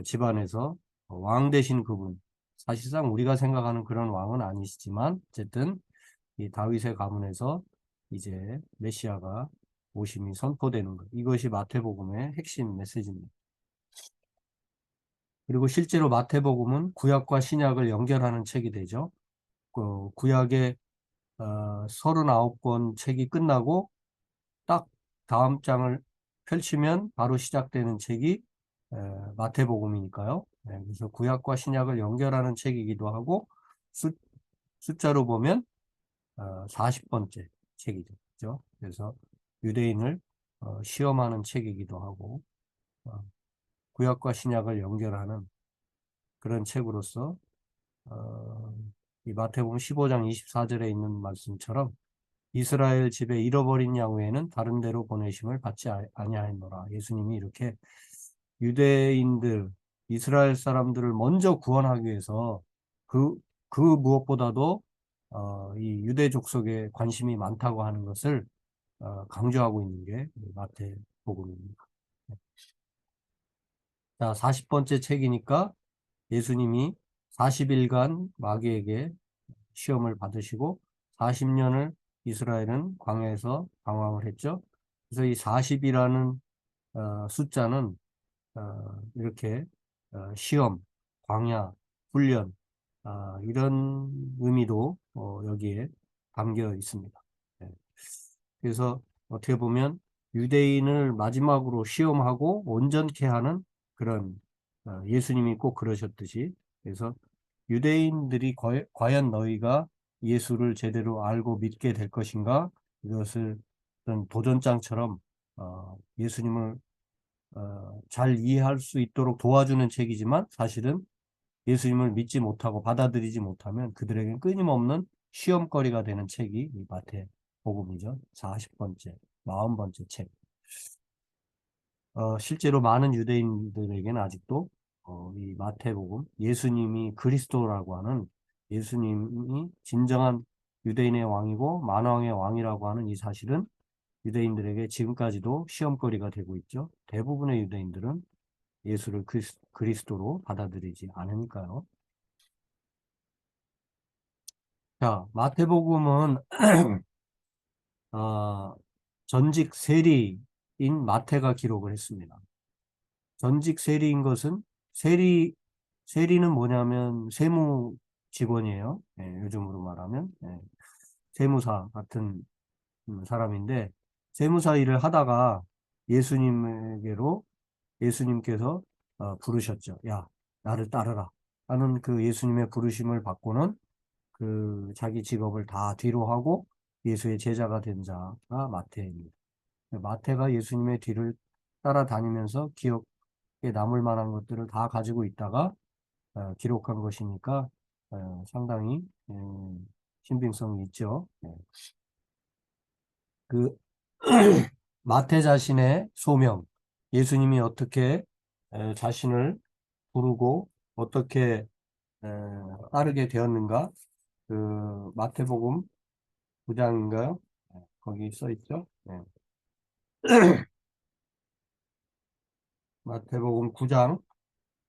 집안에서 왕 되신 그분, 사실상 우리가 생각하는 그런 왕은 아니시지만 어쨌든 이 다윗의 가문에서 이제 메시아가 오심이 선포되는 것. 이것이 마태복음의 핵심 메시지입니다. 그리고 실제로 마태복음은 구약과 신약을 연결하는 책이 되죠. 구약의 39권 책이 끝나고 딱 다음 장을 펼치면 바로 시작되는 책이 마태복음이니까요. 네, 그래서 구약과 신약을 연결하는 책이기도 하고 숫자로 보면 40번째 책이죠. 그죠? 그래서 유대인을 시험하는 책이기도 하고 구약과 신약을 연결하는 그런 책으로서 이 마태복음 15장 24절에 있는 말씀처럼 이스라엘 집에 잃어버린 양 외에는 다른 데로 보내심을 받지 아니하였노라. 예수님이 이렇게 유대인들, 이스라엘 사람들을 먼저 구원하기 위해서 그 무엇보다도 이 유대 족속에 관심이 많다고 하는 것을 강조하고 있는 게 마태복음입니다. 자, 40번째 책이니까 예수님이 40일간 마귀에게 시험을 받으시고 40년을 이스라엘은 광야에서 방황을 했죠. 그래서 이 40이라는 숫자는 이렇게 시험, 광야, 훈련 이런 의미도 여기에 담겨 있습니다. 네. 그래서 어떻게 보면 유대인을 마지막으로 시험하고 온전케 하는 그런 예수님이 꼭 그러셨듯이 그래서 유대인들이 과연 너희가 예수를 제대로 알고 믿게 될 것인가 이것을 어떤 도전장처럼 예수님을 잘 이해할 수 있도록 도와주는 책이지만 사실은 예수님을 믿지 못하고 받아들이지 못하면 그들에겐 끊임없는 시험거리가 되는 책이 이 마태복음이죠. 40번째, 40번째 책. 실제로 많은 유대인들에게는 아직도 이 마태복음, 예수님이 그리스도라고 하는 예수님이 진정한 유대인의 왕이고 만왕의 왕이라고 하는 이 사실은 유대인들에게 지금까지도 시험거리가 되고 있죠. 대부분의 유대인들은 예수를 그리스도로 받아들이지 않으니까요. 자, 마태복음은 전직 세리인 마태가 기록을 했습니다. 전직 세리인 것은 세리는 뭐냐면 세무 직원이에요. 네, 요즘으로 말하면 세무사 같은 사람인데 세무사 일을 하다가 예수님께서 부르셨죠. 야, 나를 따르라 하는 그 예수님의 부르심을 받고는 그 자기 직업을 다 뒤로 하고 예수의 제자가 된 자가 마태입니다. 마태가 예수님의 뒤를 따라다니면서 기억에 남을 만한 것들을 다 가지고 있다가 기록한 것이니까 상당히 신빙성이 있죠. 네. 그 마태 자신의 소명, 예수님이 어떻게 자신을 부르고 어떻게 따르게 되었는가? 그 마태복음 9장인가요? 거기 써 있죠. 네. 마태복음 9장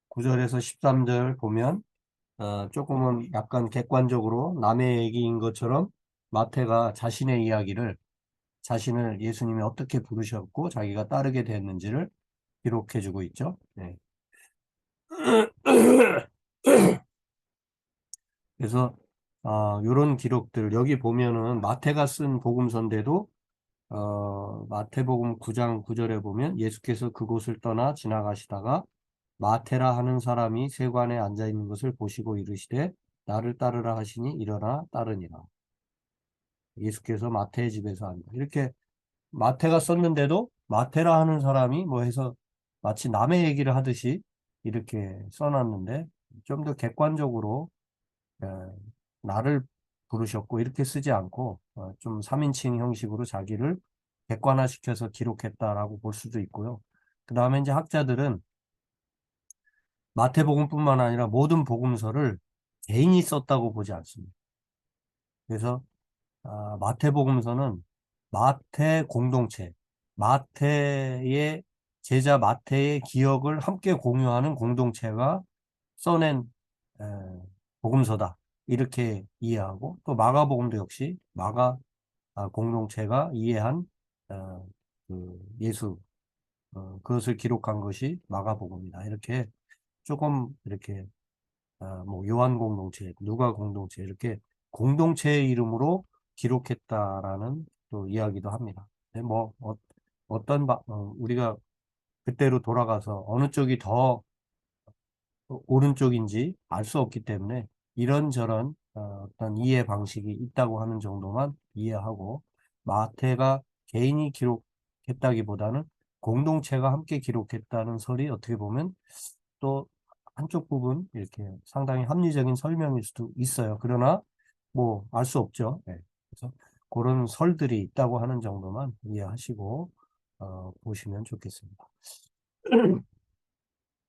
9절에서 13절 보면 조금은 약간 객관적으로 남의 얘기인 것처럼 마태가 자신의 이야기를 자신을 예수님이 어떻게 부르셨고 자기가 따르게 됐는지를 기록해주고 있죠. 네. 그래서 이런 기록들 여기 보면은 마태가 쓴 복음서인데도 마태복음 9장 9절에 보면 예수께서 그곳을 떠나 지나가시다가 마테라 하는 사람이 세관에 앉아 있는 것을 보시고 이르시되 나를 따르라 하시니 일어나 따르니라. 예수께서 마태의 집에서 앉아. 이렇게 마태가 썼는데도 마테라 하는 사람이 뭐 해서 마치 남의 얘기를 하듯이 이렇게 써놨는데 좀 더 객관적으로 나를 부르셨고 이렇게 쓰지 않고 좀 3인칭 형식으로 자기를 객관화시켜서 기록했다라고 볼 수도 있고요. 그 다음에 이제 학자들은 마태복음뿐만 아니라 모든 복음서를 개인이 썼다고 보지 않습니다. 그래서 마태복음서는 마태 공동체, 마태의 제자 마태의 기억을 함께 공유하는 공동체가 써낸 에, 복음서다. 이렇게 이해하고 또 마가복음도 역시 마가 공동체가 이해한 그 예수 그것을 기록한 것이 마가복음이다. 이렇게 조금 이렇게 뭐 요한 공동체, 누가 공동체 이렇게 공동체의 이름으로 기록했다라는 또 이야기도 합니다. 근데 뭐 어떤 우리가 그때로 돌아가서 어느 쪽이 더 오른쪽인지 알 수 없기 때문에 이런저런 어떤 이해 방식이 있다고 하는 정도만 이해하고 마태가 개인이 기록했다기보다는 공동체가 함께 기록했다는 설이 어떻게 보면 또 한쪽 부분 이렇게 상당히 합리적인 설명일 수도 있어요. 그러나 뭐 알 수 없죠. 네. 그래서 그런 설들이 있다고 하는 정도만 이해하시고 보시면 좋겠습니다.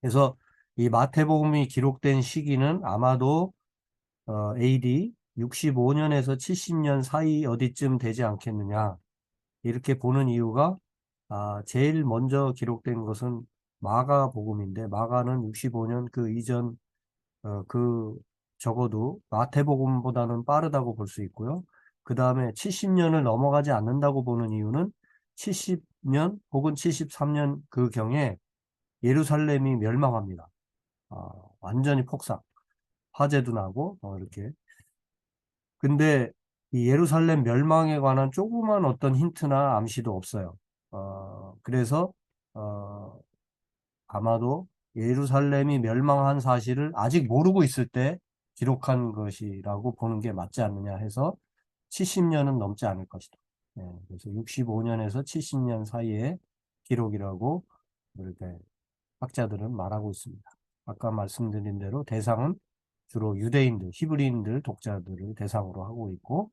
그래서 이 마태복음이 기록된 시기는 아마도 AD 65년에서 70년 사이 어디쯤 되지 않겠느냐 이렇게 보는 이유가 제일 먼저 기록된 것은 마가복음인데 마가는 65년 그 이전 적어도 마태복음보다는 빠르다고 볼 수 있고요. 그 다음에 70년을 넘어가지 않는다고 보는 이유는 70년 혹은 73년 그 경에 예루살렘이 멸망합니다. 완전히 폭삭, 화재도 나고 이렇게. 근데 이 예루살렘 멸망에 관한 조그만 어떤 힌트나 암시도 없어요. 그래서 아마도 예루살렘이 멸망한 사실을 아직 모르고 있을 때 기록한 것이라고 보는 게 맞지 않느냐 해서 70년은 넘지 않을 것이다. 그래서 65년에서 70년 사이의 기록이라고 이렇게 학자들은 말하고 있습니다. 아까 말씀드린 대로 대상은 주로 유대인들, 히브리인들 독자들을 대상으로 하고 있고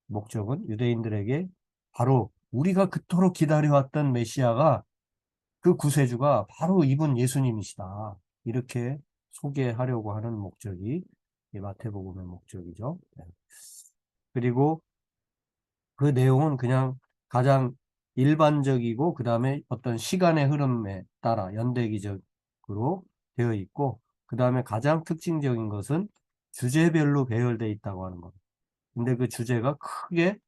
목적은 유대인들에게 바로 우리가 그토록 기다려왔던 메시아가 그 구세주가 바로 이분 예수님이시다. 이렇게 소개하려고 하는 목적이 이 마태복음의 목적이죠. 그리고 그 내용은 그냥 가장 일반적이고 그 다음에 어떤 시간의 흐름에 따라 연대기적으로 되어 있고 그 다음에 가장 특징적인 것은 주제별로 배열되어 있다고 하는 겁니다. 근데 그 주제가 크게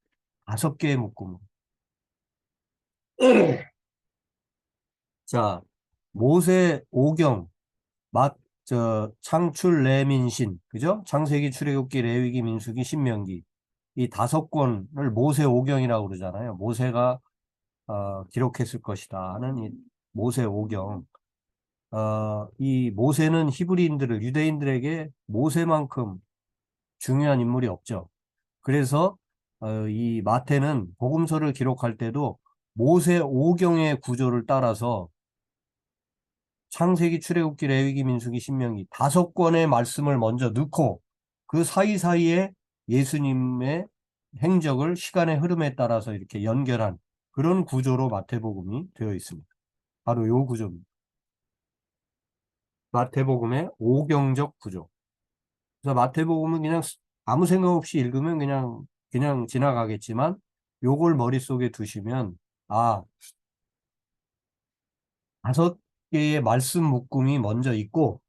5개의 묶음. 자, 모세 오경, 창출 레민신, 그죠? 창세기, 출애굽기, 레위기, 민수기, 신명기. 이 5권을 모세 오경이라고 그러잖아요. 모세가 기록했을 것이다 하는 이 모세 오경. 이 모세는 히브리인들을 유대인들에게 모세만큼 중요한 인물이 없죠. 그래서 이 마태는 복음서를 기록할 때도 모세 오경의 구조를 따라서 창세기, 출애굽기, 레위기, 민수기, 신명기 5권의 말씀을 먼저 넣고 그 사이사이에 예수님의 행적을 시간의 흐름에 따라서 이렇게 연결한 그런 구조로 마태복음이 되어 있습니다. 바로 요 구조입니다. 마태복음의 오경적 구조. 그래서 마태복음은 그냥 아무 생각 없이 읽으면 그냥 지나가겠지만 요걸 머릿속에 두시면 5개의 말씀 묶음이 먼저 있고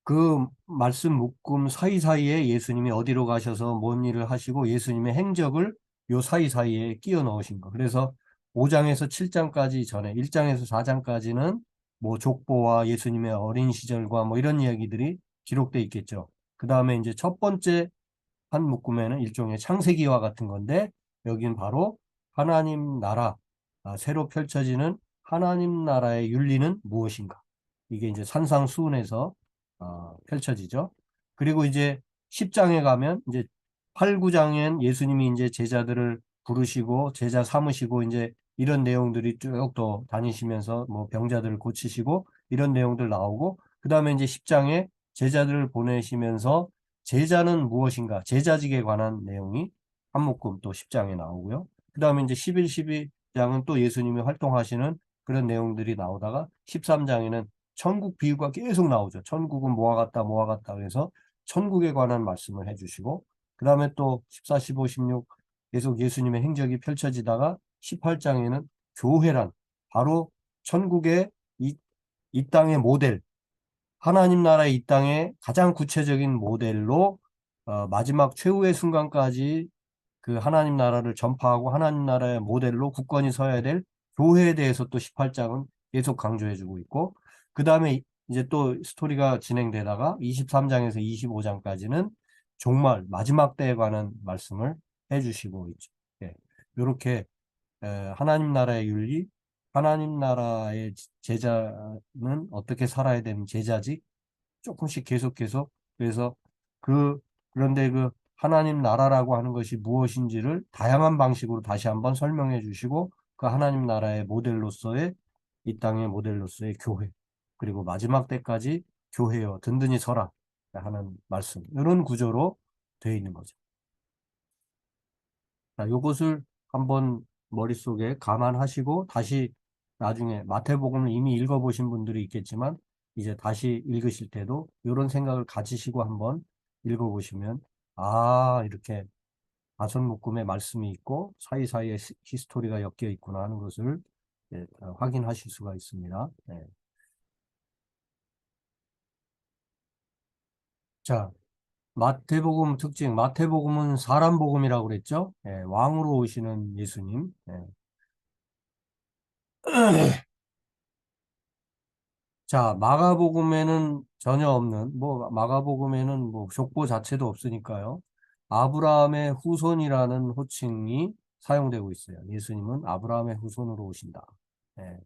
그 말씀 묶음 사이사이에 예수님이 어디로 가셔서 뭔 일을 하시고 예수님의 행적을 요 사이사이에 끼워 넣으신 거. 그래서 5장에서 7장까지 전에 1장에서 4장까지는 뭐 족보와 예수님의 어린 시절과 뭐 이런 이야기들이 기록돼 있겠죠. 그 다음에 이제 첫 번째 한 묶음에는 일종의 창세기와 같은 건데 여기는 바로 하나님 나라, 새로 펼쳐지는 하나님 나라의 윤리는 무엇인가? 이게 이제 산상수훈에서 펼쳐지죠. 그리고 이제 10장에 가면 이제 8, 9장엔 예수님이 이제 제자들을 부르시고 제자 삼으시고 이제 이런 내용들이 쭉 또 다니시면서 뭐 병자들을 고치시고 이런 내용들 나오고 그 다음에 이제 10장에 제자들을 보내시면서 제자는 무엇인가, 제자직에 관한 내용이 한 묶음 또 10장에 나오고요. 그 다음에 이제 11, 12장은 또 예수님이 활동하시는 그런 내용들이 나오다가 13장에는 천국 비유가 계속 나오죠. 천국은 뭐와 같다, 뭐와 같다. 그래서 천국에 관한 말씀을 해주시고, 그 다음에 또 14, 15, 16 계속 예수님의 행적이 펼쳐지다가 18장에는 교회란 바로 천국의 이 땅의 모델, 하나님 나라의 이 땅의 가장 구체적인 모델로 마지막 최후의 순간까지 그 하나님 나라를 전파하고 하나님 나라의 모델로 굳건히 서야 될 교회에 대해서 또 18장은 계속 강조해주고 있고, 그 다음에 이제 또 스토리가 진행되다가 23장에서 25장까지는 종말 마지막 때에 관한 말씀을 해주시고 있죠. 예, 이렇게 하나님 나라의 윤리, 하나님 나라의 제자는 어떻게 살아야 되는 제자직, 조금씩 계속 그래서 그 그런데 그 하나님 나라라고 하는 것이 무엇인지를 다양한 방식으로 다시 한번 설명해 주시고, 그 하나님 나라의 모델로서의 이 땅의 모델로서의 교회, 그리고 마지막 때까지 교회여 든든히 서라 하는 말씀, 이런 구조로 되어 있는 거죠. 자, 요것을 한번 머릿속에 감안하시고 다시 나중에 마태복음을 이미 읽어보신 분들이 있겠지만 이제 다시 읽으실 때도 이런 생각을 가지시고 한번 읽어보시면, 아, 이렇게 다섯 묶음의 말씀이 있고 사이사이에 히스토리가 엮여 있구나 하는 것을 확인하실 수가 있습니다. 네. 자, 마태복음 특징, 마태복음은 사람 복음이라고 그랬죠? 왕으로 오시는 예수님. 자, 마가복음에는 전혀 없는, 뭐, 마가복음에는 뭐, 족보 자체도 없으니까요. 아브라함의 후손이라는 호칭이 사용되고 있어요. 예수님은 아브라함의 후손으로 오신다. 예.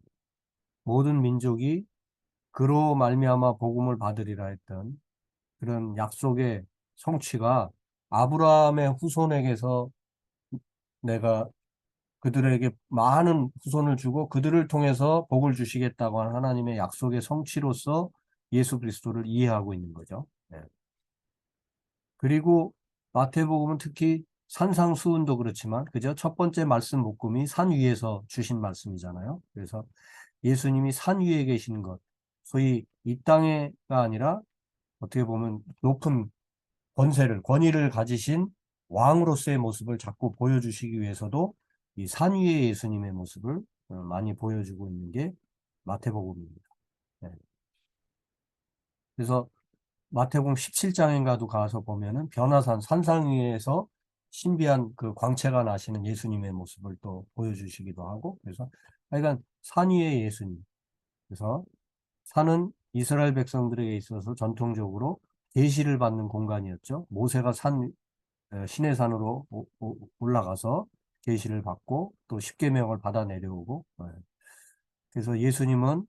모든 민족이 그로 말미암아 복음을 받으리라 했던 그런 약속의 성취가 아브라함의 후손에게서 내가 그들에게 많은 후손을 주고 그들을 통해서 복을 주시겠다고 하는 하나님의 약속의 성취로서 예수 그리스도를 이해하고 있는 거죠. 네. 그리고 마태복음은 특히 산상수훈도 그렇지만 그죠? 첫 번째 말씀 묶음이 산 위에서 주신 말씀이잖아요. 그래서 예수님이 산 위에 계신 것, 소위 이 땅에가 아니라 어떻게 보면 높은 권위를 가지신 왕으로서의 모습을 자꾸 보여주시기 위해서도 이 산 위의 예수님의 모습을 많이 보여주고 있는 게 마태복음입니다. 네. 그래서 마태복음 17장인가도 가서 보면은 변화산 산상 위에서 신비한 그 광채가 나시는 예수님의 모습을 또 보여주시기도 하고, 그래서 하여간 산 위의 예수님. 그래서 산은 이스라엘 백성들에게 있어서 전통적으로 계시를 받는 공간이었죠. 모세가 신의 산으로 올라가서 계시를 받고 또 십계명을 받아 내려오고, 그래서 예수님은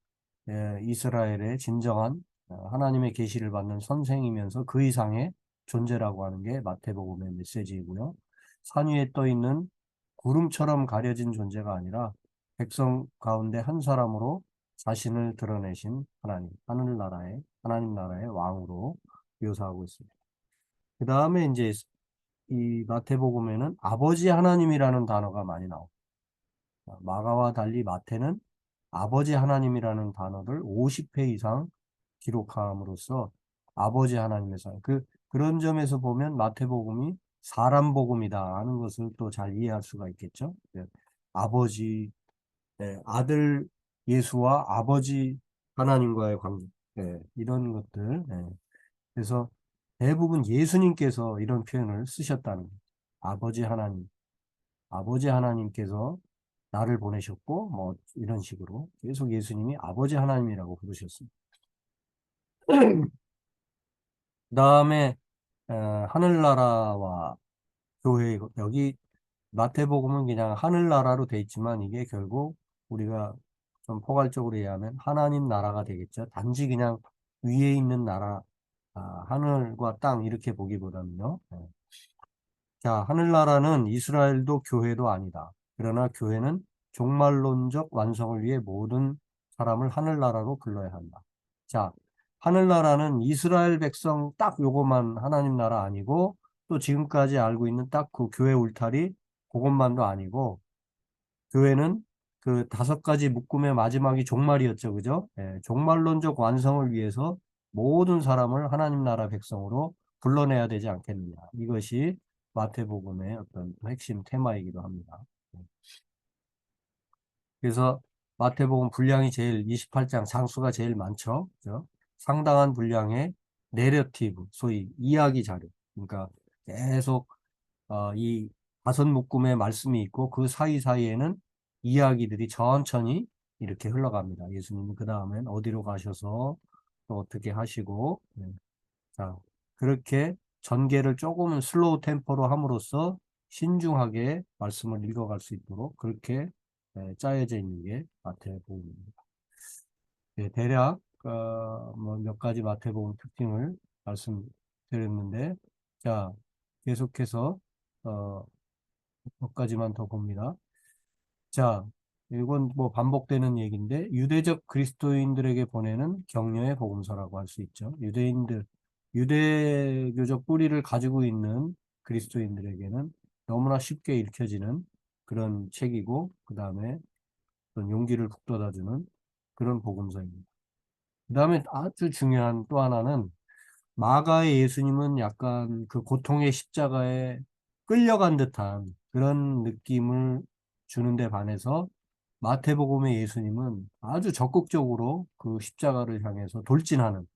이스라엘의 진정한 하나님의 계시를 받는 선생이면서 그 이상의 존재라고 하는 게 마태복음의 메시지이고요. 산 위에 떠 있는 구름처럼 가려진 존재가 아니라 백성 가운데 한 사람으로 자신을 드러내신 하나님, 하나님 나라의 왕으로 묘사하고 있습니다. 그 다음에 이제 이 마태복음에는 아버지 하나님이라는 단어가 많이 나옵니다. 마가와 달리 마태는 아버지 하나님이라는 단어를 50회 이상 기록함으로써 아버지 하나님의 사랑. 그런 점에서 보면 마태복음이 사람 복음이다 하는 것을 또 잘 이해할 수가 있겠죠. 아버지, 아들 예수와 아버지 하나님과의 관계, 이런 것들. 그래서 대부분 예수님께서 이런 표현을 쓰셨다는 거예요. 아버지 하나님께서 나를 보내셨고, 뭐, 이런 식으로 계속 예수님이 아버지 하나님이라고 부르셨습니다. 그 다음에, 하늘나라와 교회, 여기 마태복음은 그냥 하늘나라로 돼 있지만 이게 결국 우리가 좀 포괄적으로 이해하면 하나님 나라가 되겠죠. 단지 그냥 위에 있는 나라, 하늘과 땅 이렇게 보기보다는요. 자, 하늘나라는 이스라엘도 교회도 아니다. 그러나 교회는 종말론적 완성을 위해 모든 사람을 하늘나라로 불러야 한다. 자, 하늘나라는 이스라엘 백성 딱 요것만 하나님 나라 아니고 또 지금까지 알고 있는 딱 그 교회 울타리 그것만도 아니고 교회는 그 5가지 묶음의 마지막이 종말이었죠. 그죠? 예, 종말론적 완성을 위해서 모든 사람을 하나님 나라 백성으로 불러내야 되지 않겠느냐. 이것이 마태복음의 어떤 핵심 테마이기도 합니다. 그래서 마태복음 분량이 제일 28장 장수가 제일 많죠. 그죠? 상당한 분량의 내러티브, 소위 이야기 자료. 그러니까 계속 이 5묶음의 말씀이 있고 그 사이사이에는 이야기들이 천천히 이렇게 흘러갑니다. 예수님이 그 다음엔 어디로 가셔서 또 어떻게 하시고 자 그렇게 전개를 조금은 슬로우 템포로 함으로써 신중하게 말씀을 읽어갈 수 있도록 그렇게 짜여져 있는 게 마태복음입니다. 네, 대략 뭐 몇 가지 마태복음 특징을 말씀드렸는데 자 계속해서 어, 몇 가지만 더 봅니다. 자, 이건 뭐 반복되는 얘기인데 유대적 그리스도인들에게 보내는 격려의 복음서라고 할 수 있죠. 유대교적 뿌리를 가지고 있는 그리스도인들에게는 너무나 쉽게 읽혀지는 그런 책이고 그 다음에 어떤 용기를 북돋아주는 그런 복음서입니다. 그 다음에 아주 중요한 또 하나는 마가의 예수님은 약간 그 고통의 십자가에 끌려간 듯한 그런 느낌을 주는데 반해서 마태복음의 예수님은 아주 적극적으로 그 십자가를 향해서 돌진하는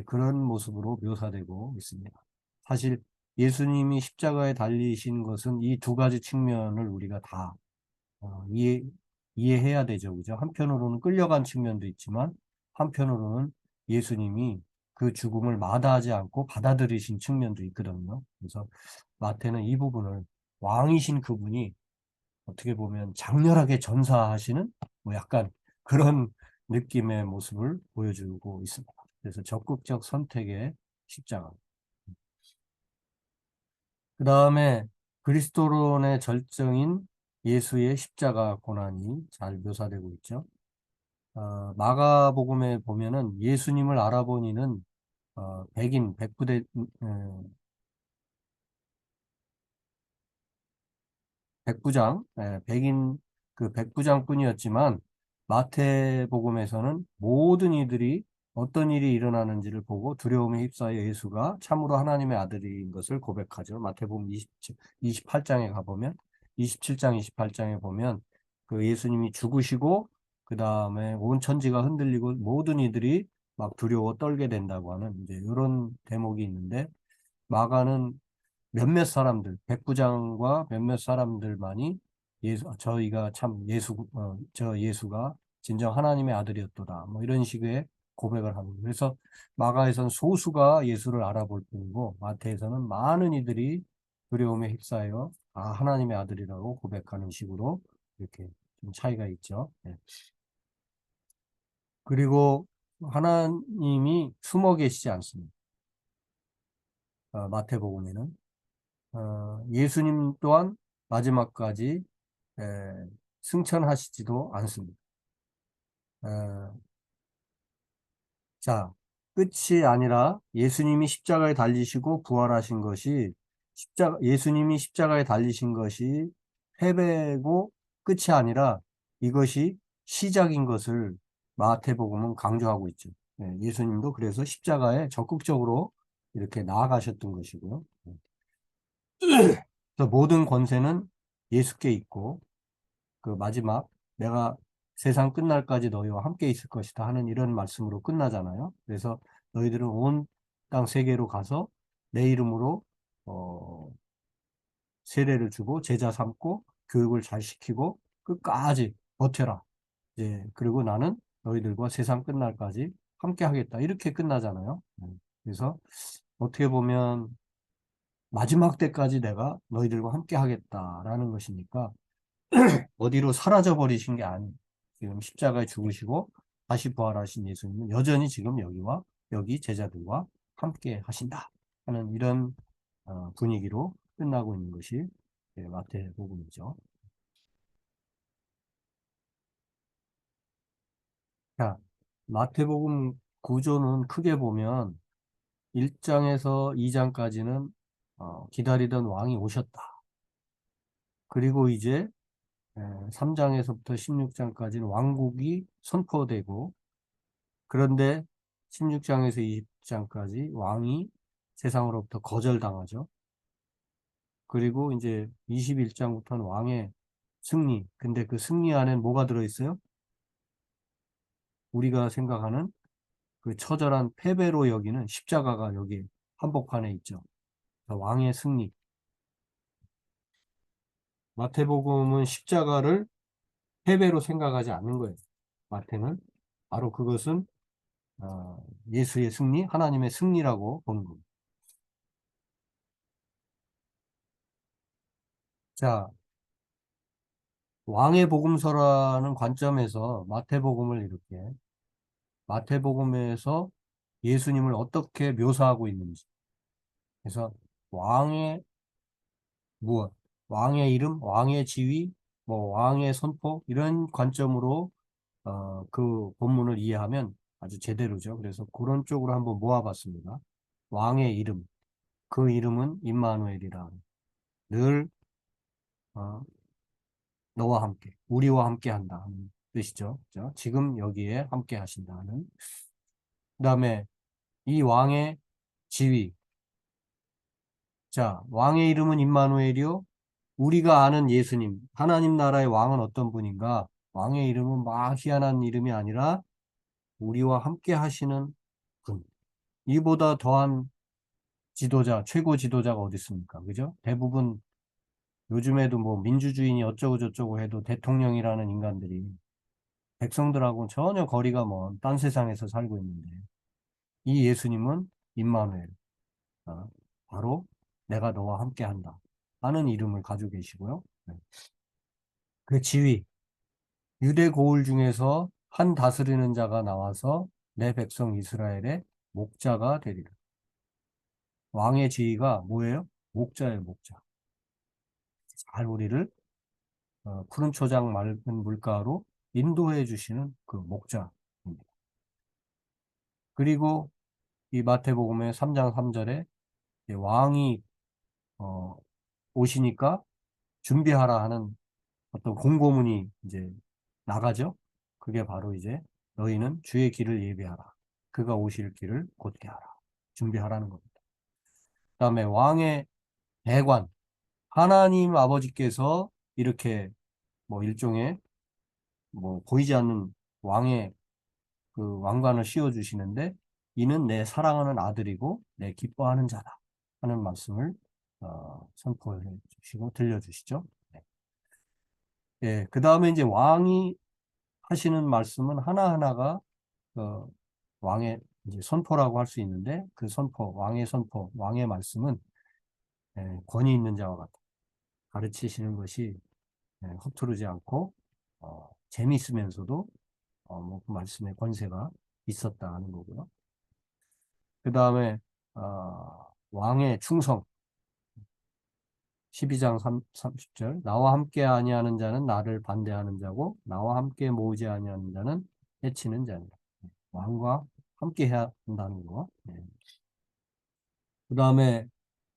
그런 모습으로 묘사되고 있습니다. 사실 예수님이 십자가에 달리신 것은 이 2가지 측면을 우리가 다 이해해야 되죠. 그죠? 한편으로는 끌려간 측면도 있지만 한편으로는 예수님이 그 죽음을 마다하지 않고 받아들이신 측면도 있거든요. 그래서 마태는 이 부분을 왕이신 그분이 어떻게 보면 장렬하게 전사하시는 뭐 약간 그런 느낌의 모습을 보여주고 있습니다. 그래서 적극적 선택의 십자가. 그 다음에 그리스도론의 절정인 예수의 십자가 고난이 잘 묘사되고 있죠. 마가복음에 보면은 예수님을 알아본 이는 백인, 백부장, 백인 그 백부장뿐이었지만 마태복음에서는 모든 이들이 어떤 일이 일어나는지를 보고 두려움에 휩싸여 예수가 참으로 하나님의 아들인 것을 고백하죠. 마태복음 28장에 가보면 27장, 28장에 보면 그 예수님이 죽으시고 그 다음에 온 천지가 흔들리고 모든 이들이 막 두려워 떨게 된다고 하는 이제 이런 대목이 있는데 마가는 몇몇 사람들, 백부장과 몇몇 사람들만이 저희가 참 저 예수가 진정 하나님의 아들이었도다. 뭐 이런 식의 고백을 합니다. 그래서 마가에서는 소수가 예수를 알아볼 뿐이고 마태에서는 많은 이들이 두려움에 휩싸여 하나님의 아들이라고 고백하는 식으로 이렇게 좀 차이가 있죠. 네. 그리고 하나님이 숨어 계시지 않습니다. 마태복음에는. 예수님 또한 마지막까지 에, 승천하시지도 않습니다. 에, 자, 끝이 아니라 예수님이 십자가에 달리시고 부활하신 것이 예수님이 십자가에 달리신 것이 패배고 끝이 아니라 이것이 시작인 것을 마태복음은 강조하고 있죠. 예수님도 그래서 십자가에 적극적으로 이렇게 나아가셨던 것이고요. 그래서 모든 권세는 예수께 있고 그 마지막 내가 세상 끝날까지 너희와 함께 있을 것이다 하는 이런 말씀으로 끝나잖아요. 그래서 너희들은 온 땅 세계로 가서 내 이름으로 세례를 주고 제자 삼고 교육을 잘 시키고 끝까지 버텨라. 이제 그리고 나는 너희들과 세상 끝날까지 함께 하겠다. 이렇게 끝나잖아요. 그래서 어떻게 보면 마지막 때까지 내가 너희들과 함께 하겠다라는 것이니까 어디로 사라져 버리신 게 아니에요. 지금 십자가에 죽으시고 다시 부활하신 예수님은 여전히 지금 여기 제자들과 함께 하신다 하는 이런 분위기로 끝나고 있는 것이 마태복음이죠. 자, 마태복음 구조는 크게 보면 1장에서 2장까지는 기다리던 왕이 오셨다. 그리고 이제 3장에서부터 16장까지는 왕국이 선포되고, 그런데 16장에서 20장까지 왕이 세상으로부터 거절당하죠. 그리고 이제 21장부터는 왕의 승리. 근데 그 승리 안엔 뭐가 들어있어요? 우리가 생각하는 그 처절한 패배로 여기는 십자가가 여기 한복판에 있죠. 왕의 승리. 마태복음은 십자가를 패배로 생각하지 않는 거예요. 마태는 바로 그것은 예수의 승리, 하나님의 승리라고 보는 겁니다. 자, 왕의 복음서라는 관점에서 마태복음을 이렇게, 마태복음에서 예수님을 어떻게 묘사하고 있는지. 그래서 왕의 무엇, 왕의 이름, 왕의 지위, 뭐 왕의 선포 이런 관점으로 그 본문을 이해하면 아주 제대로죠. 그래서 그런 쪽으로 한번 모아봤습니다. 왕의 이름, 그 이름은 임마누엘이라. 늘 너와 함께, 우리와 함께 한다 하는 뜻이죠. 그죠? 지금 여기에 함께 하신다는. 그 다음에 이 왕의 지위. 자, 왕의 이름은 임마누엘이요. 우리가 아는 예수님, 하나님 나라의 왕은 어떤 분인가? 왕의 이름은 막 희한한 이름이 아니라 우리와 함께 하시는 분. 이보다 더한 지도자, 최고 지도자가 어디 있습니까? 그죠? 대부분 요즘에도 뭐 민주주의니 어쩌고 저쩌고 해도 대통령이라는 인간들이 백성들하고 전혀 거리가 먼 딴 세상에서 살고 있는데 이 예수님은 임마누엘, 어, 바로 내가 너와 함께 한다 하는 이름을 가지고 계시고요. 네. 그 지위, 유대 고을 중에서 한 다스리는 자가 나와서 내 백성 이스라엘의 목자가 되리라. 왕의 지위가 뭐예요? 목자예요, 목자. 잘 우리를 푸른 초장 맑은 물가로 인도해 주시는 그 목자입니다. 그리고 이 마태복음의 3장 3절에 왕이 오시니까 준비하라 하는 어떤 공고문이 이제 나가죠. 그게 바로 이제 너희는 주의 길을 예비하라. 그가 오실 길을 곧게 하라. 준비하라는 겁니다. 그다음에 왕의 대관, 하나님 아버지께서 이렇게 뭐 일종의 뭐 보이지 않는 왕의 그 왕관을 씌워주시는데 이는 내 사랑하는 아들이고 내 기뻐하는 자다 하는 말씀을 선포해 주시고 들려주시죠. 네. 예, 그 다음에 이제 왕이 하시는 말씀은 하나하나가 왕의 이제 선포라고 할 수 있는데 그 선포, 왕의 선포, 왕의 말씀은 권위 있는 자와 같다. 가르치시는 것이 허투루지 않고 재미있으면서도 뭐그 말씀의 권세가 있었다 하는 거고요. 그 다음에 왕의 충성 12장 30절 나와 함께 아니하는 자는 나를 반대하는 자고 나와 함께 모으지 아니하는 자는 해치는 자니라. 왕과 함께 해야 한다는 거. 그 다음에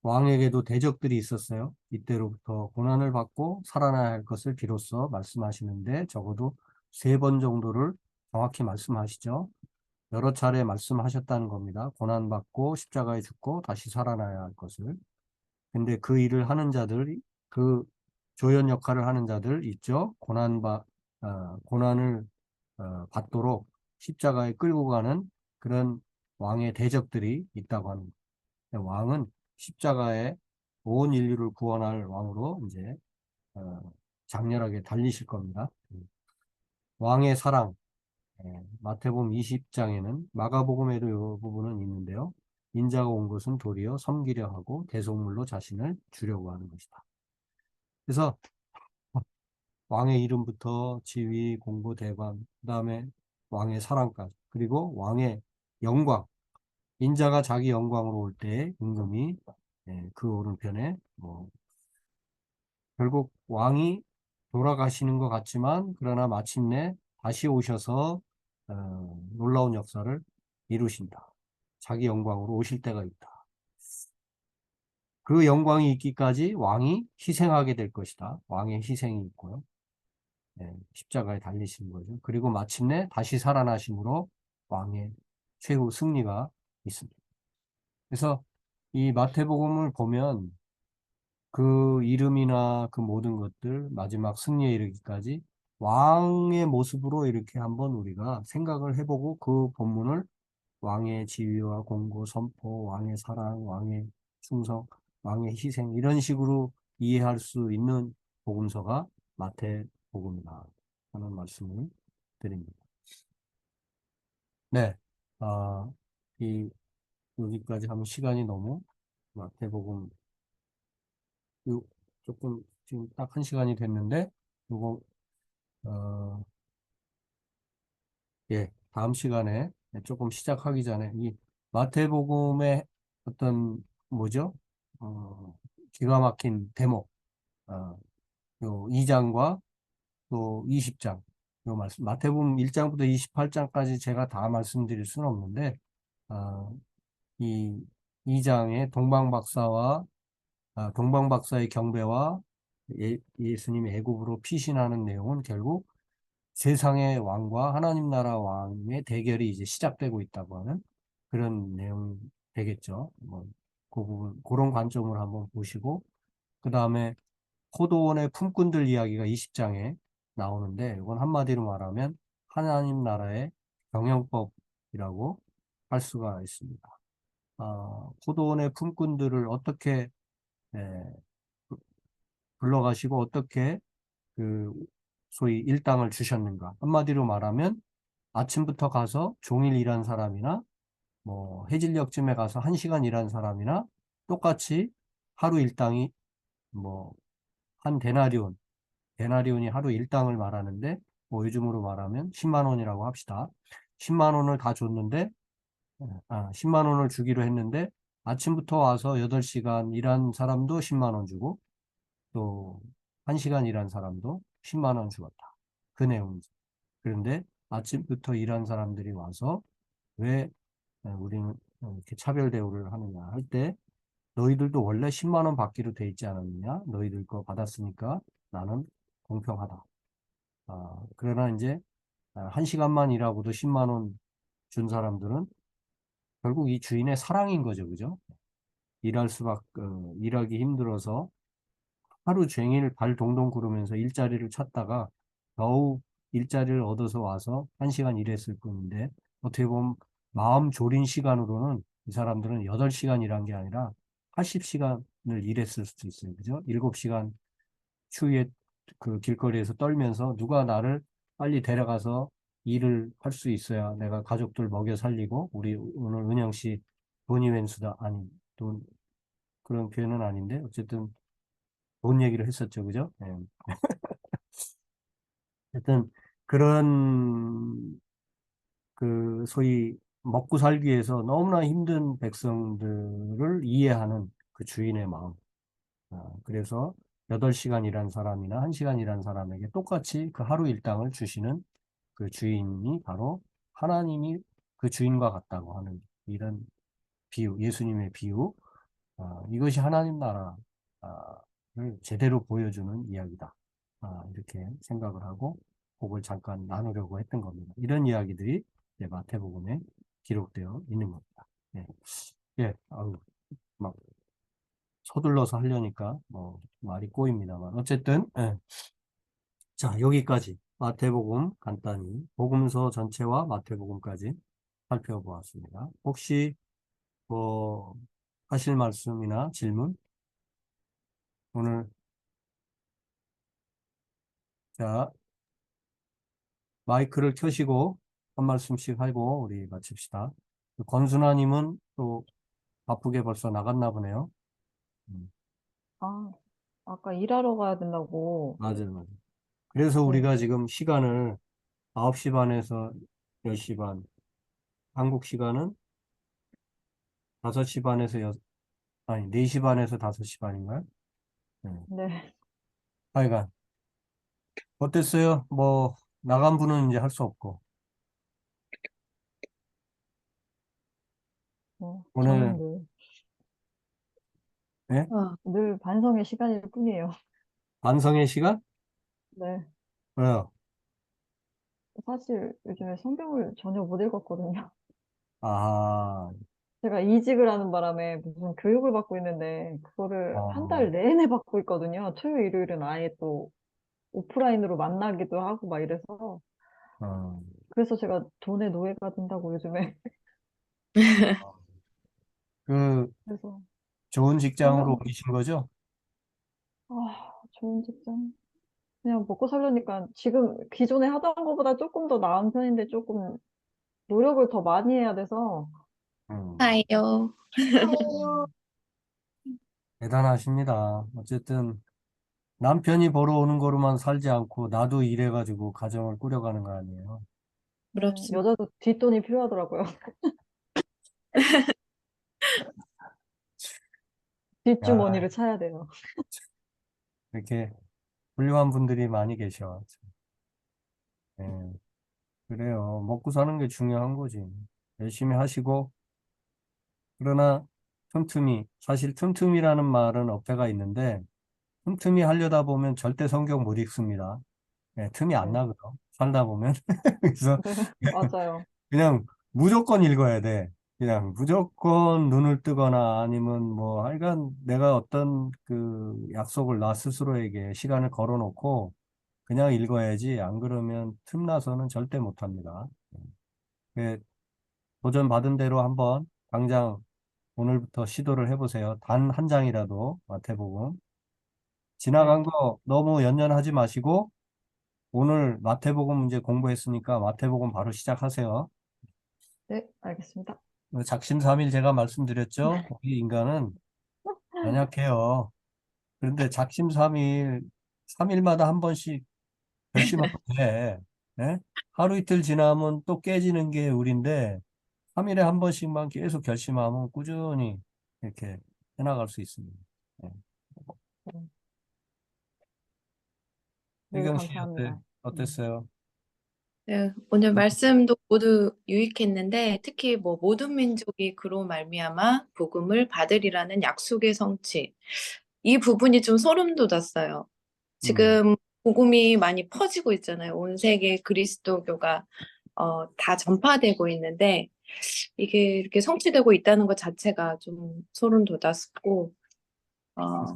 왕에게도 대적들이 있었어요. 이때로부터 고난을 받고 살아나야 할 것을 비로소 말씀하시는데 적어도 3번 정도를 정확히 말씀하시죠. 여러 차례 말씀하셨다는 겁니다. 고난받고 십자가에 죽고 다시 살아나야 할 것을. 근데 그 일을 하는 자들, 그 조연 역할을 하는 자들 있죠. 고난을 받도록 십자가에 끌고 가는 그런 왕의 대적들이 있다고 합니다. 왕은 십자가에 온 인류를 구원할 왕으로 이제 장렬하게 달리실 겁니다. 왕의 사랑, 마태복음 20장에는 마가복음에도 이 부분은 있는데요. 인자가 온 것은 도리어 섬기려 하고 대속물로 자신을 주려고 하는 것이다. 그래서 왕의 이름부터 지위, 공고, 대관, 그 다음에 왕의 사랑까지, 그리고 왕의 영광, 인자가 자기 영광으로 올 때 임금이 그 오른편에 결국 왕이 돌아가시는 것 같지만 그러나 마침내 다시 오셔서 놀라운 역사를 이루신다. 자기 영광으로 오실 때가 있다. 그 영광이 있기까지 왕이 희생하게 될 것이다. 왕의 희생이 있고요. 십자가에 달리신 거죠. 그리고 마침내 다시 살아나심으로 왕의 최후 승리가 있습니다. 그래서 이 마태복음을 보면 그 이름이나 그 모든 것들 마지막 승리에 이르기까지 왕의 모습으로 이렇게 한번 우리가 생각을 해보고 그 본문을 왕의 지위와 공고, 선포, 왕의 사랑, 왕의 충성, 왕의 희생 이런 식으로 이해할 수 있는 복음서가 마태복음이다 하는 말씀을 드립니다. 네, 아, 여기까지 하면 시간이 너무 마태복음 요 조금 지금 딱 1시간이 됐는데 요거 다음 시간에 조금 시작하기 전에 이 마태복음의 어떤 뭐죠? 기가 막힌 대목 요 2장과 또 20장 요 말씀 마태복음 1장부터 28장까지 제가 다 말씀드릴 수는 없는데 이 2장의 동방박사의 경배와 예수님의 애굽으로 피신하는 내용은 결국 세상의 왕과 하나님 나라 왕의 대결이 이제 시작되고 있다고 하는 그런 내용이 되겠죠. 뭐, 그 부분, 그런 관점을 한번 보시고, 그 다음에 포도원의 품꾼들 이야기가 20장에 나오는데, 이건 한마디로 말하면 하나님 나라의 경영법이라고 할 수가 있습니다. 포도원의 품꾼들을 어떻게 불러가시고 어떻게 그 소위 일당을 주셨는가. 한마디로 말하면 아침부터 가서 종일 일한 사람이나 뭐 해질녘쯤에 가서 1시간 일한 사람이나 똑같이 하루 일당이 뭐 한 데나리온이 하루 일당을 말하는데 뭐 요즘으로 말하면 10만 원이라고 합시다. 10만 원을 다 줬는데 10만 원을 주기로 했는데 아침부터 와서 8시간 일한 사람도 10만 원 주고 또 1시간 일한 사람도 10만 원 주었다. 그 내용이죠. 그런데 아침부터 일한 사람들이 와서 왜 우리는 이렇게 차별 대우를 하느냐 할 때 너희들도 원래 10만 원 받기로 돼 있지 않았느냐? 너희들 거 받았으니까 나는 공평하다. 그러나 이제 1시간만 일하고도 10만 원 준 사람들은 결국 이 주인의 사랑인 거죠. 그죠? 일하기 힘들어서 하루 종일 발 동동 구르면서 일자리를 찾다가 겨우 일자리를 얻어서 와서 1시간 일했을 뿐인데 어떻게 보면 마음 졸인 시간으로는 이 사람들은 8시간 일한 게 아니라 80시간을 일했을 수도 있어요. 그죠? 7시간 추위에 그 길거리에서 떨면서 누가 나를 빨리 데려가서 일을 할 수 있어야 내가 가족들 먹여 살리고 우리 오늘 은영 씨 돈이 웬수다 아니 돈 그런 표현은 아닌데 어쨌든 돈 얘기를 했었죠. 그죠? 예. 하여튼 그런 그 소위 먹고 살기 위해서 너무나 힘든 백성들을 이해하는 그 주인의 마음. 그래서 8시간 일한 사람이나 1시간 일한 사람에게 똑같이 그 하루 일당을 주시는 그 주인이 바로 하나님이 그 주인과 같다고 하는 이런 비유, 예수님의 비유. 이것이 하나님 나라를 제대로 보여주는 이야기다. 이렇게 생각을 하고 그걸 잠깐 나누려고 했던 겁니다. 이런 이야기들이 이제 마태복음에 기록되어 있는 겁니다. 예, 막 서둘러서 하려니까 뭐 말이 꼬입니다만 어쨌든 자 여기까지 마태복음 간단히 복음서 전체와 마태복음까지 살펴보았습니다. 혹시 뭐 하실 말씀이나 질문 오늘 자 마이크를 켜시고 한 말씀씩 하고 우리 마칩시다. 권순아님은 또 바쁘게 벌써 나갔나 보네요. 아, 아까 일하러 가야 된다고. 맞아요, 맞아요. 그래서 네. 우리가 지금 시간을 9시 반에서 10시 반, 한국 시간은 5시 반에서 아니, 4시 반에서 5시 반인가요? 네. 네. 하여간, 어땠어요? 뭐, 나간 분은 이제 할 수 없고. 오늘, 저는 예? 늘 반성의 시간일 뿐이에요. 반성의 시간? 네. 왜요? 사실 요즘에 성경을 전혀 못 읽었거든요. 아, 제가 이직을 하는 바람에 무슨 교육을 받고 있는데 그거를 한 어, 달 내내 받고 있거든요. 토요일, 일요일은 아예 또 오프라인으로 만나기도 하고 막 이래서 어. 그래서 제가 돈의 노예가 된다고 요즘에 그, 그래서 좋은 직장으로 성경 옮기신 거죠? 좋은 직장 그냥 먹고 살려니까 지금 기존에 하던 것보다 조금 더 나은 편인데 조금 노력을 더 많이 해야 돼서 아요. 아유, 대단하십니다. 어쨌든, 남편이 벌어오는 거로만 살지 않고, 나도 일해가지고 가정을 꾸려가는 거 아니에요? 네, 부럽습니다. 여자도 뒷돈이 필요하더라고요. 야, 뒷주머니를 차야 돼요. 이렇게 훌륭한 분들이 많이 계셔. 예, 그래요. 먹고 사는 게 중요한 거지. 열심히 하시고, 그러나 사실 틈틈이라는 말은 어폐가 있는데, 틈틈이 하려다 보면 절대 성경 못 읽습니다. 예, 틈이 안 네, 나거든. 살다 보면. 그래서 네, 맞아요. 그냥 무조건 읽어야 돼. 그냥 무조건 눈을 뜨거나 아니면 뭐 하여간 내가 어떤 그 약속을 나 스스로에게 시간을 걸어놓고 그냥 읽어야지. 안 그러면 틈나서는 절대 못 합니다. 예, 도전 받은 대로 한번 당장 오늘부터 시도를 해보세요. 단 한 장이라도 마태복음. 네, 지나간 거 너무 연연하지 마시고 오늘 마태복음 문제 공부했으니까 마태복음 바로 시작하세요. 네, 알겠습니다. 작심삼일 제가 말씀드렸죠. 우리 인간은 연약해요. 그런데 작심삼일 3일마다 한 번씩 결심하면 돼. 예? 하루 이틀 지나면 또 깨지는 게 우리인데 3일에 한 번씩만 계속 결심하면 꾸준히 이렇게 해나갈 수 있습니다. 예. 네, 늘 혜경 씨 어때? 감사합니다. 어땠어요? 네, 오늘 말씀도 모두 유익했는데 특히 뭐 모든 민족이 그로 말미암아 복음을 받으리라는 약속의 성취 이 부분이 좀 소름 돋았어요. 음, 지금 복음이 많이 퍼지고 있잖아요. 온 세계 그리스도교가 다 전파되고 있는데 이게 이렇게 성취되고 있다는 것 자체가 좀 소름 돋았고 어,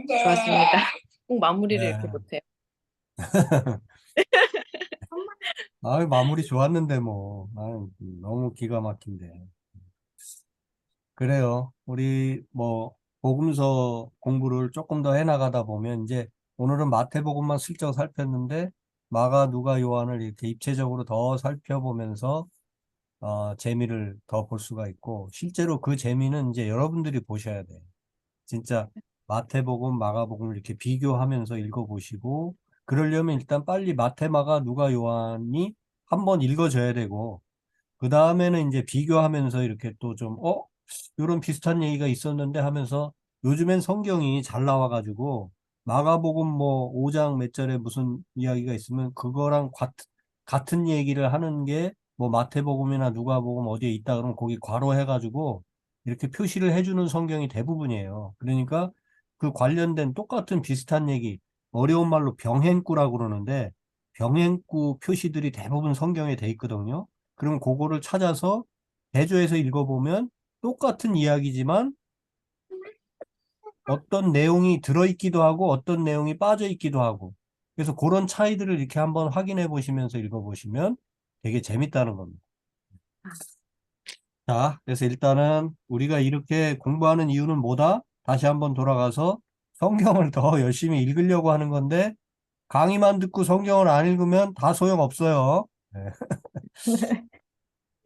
좋았습니다. 꼭 마무리를 이렇게 네. 못해요. 아, 마무리 좋았는데 뭐. 아, 너무 기가 막힌데. 그래요. 우리 뭐 복음서 공부를 조금 더 해나가다 보면 이제 오늘은 마태복음만 슬쩍 살폈는데 마가, 누가, 요한을 이렇게 입체적으로 더 살펴보면서 재미를 더 볼 수가 있고 실제로 그 재미는 이제 여러분들이 보셔야 돼요. 진짜 마태복음, 마가복음을 이렇게 비교하면서 읽어보시고 그러려면 일단 빨리 마태, 마가, 누가, 요한이 한번 읽어줘야 되고 그 다음에는 이제 비교하면서 이렇게 또 좀, 이런 비슷한 얘기가 있었는데 하면서 요즘엔 성경이 잘 나와가지고 마가복음 뭐 5장 몇 절에 무슨 이야기가 있으면 그거랑 같은 얘기를 하는 게 뭐 마태복음이나 누가복음 어디에 있다 그러면 거기 괄호해가지고 이렇게 표시를 해주는 성경이 대부분이에요. 그러니까 그 관련된 똑같은 비슷한 얘기, 어려운 말로 병행구라고 그러는데 병행구 표시들이 대부분 성경에 돼 있거든요. 그럼 그거를 찾아서 대조해서 읽어보면 똑같은 이야기지만 어떤 내용이 들어있기도 하고 어떤 내용이 빠져있기도 하고 그래서 그런 차이들을 이렇게 한번 확인해 보시면서 읽어보시면 되게 재밌다는 겁니다. 자, 그래서 일단은 우리가 이렇게 공부하는 이유는 뭐다? 다시 한번 돌아가서 성경을 더 열심히 읽으려고 하는 건데 강의만 듣고 성경을 안 읽으면 다 소용없어요. 네.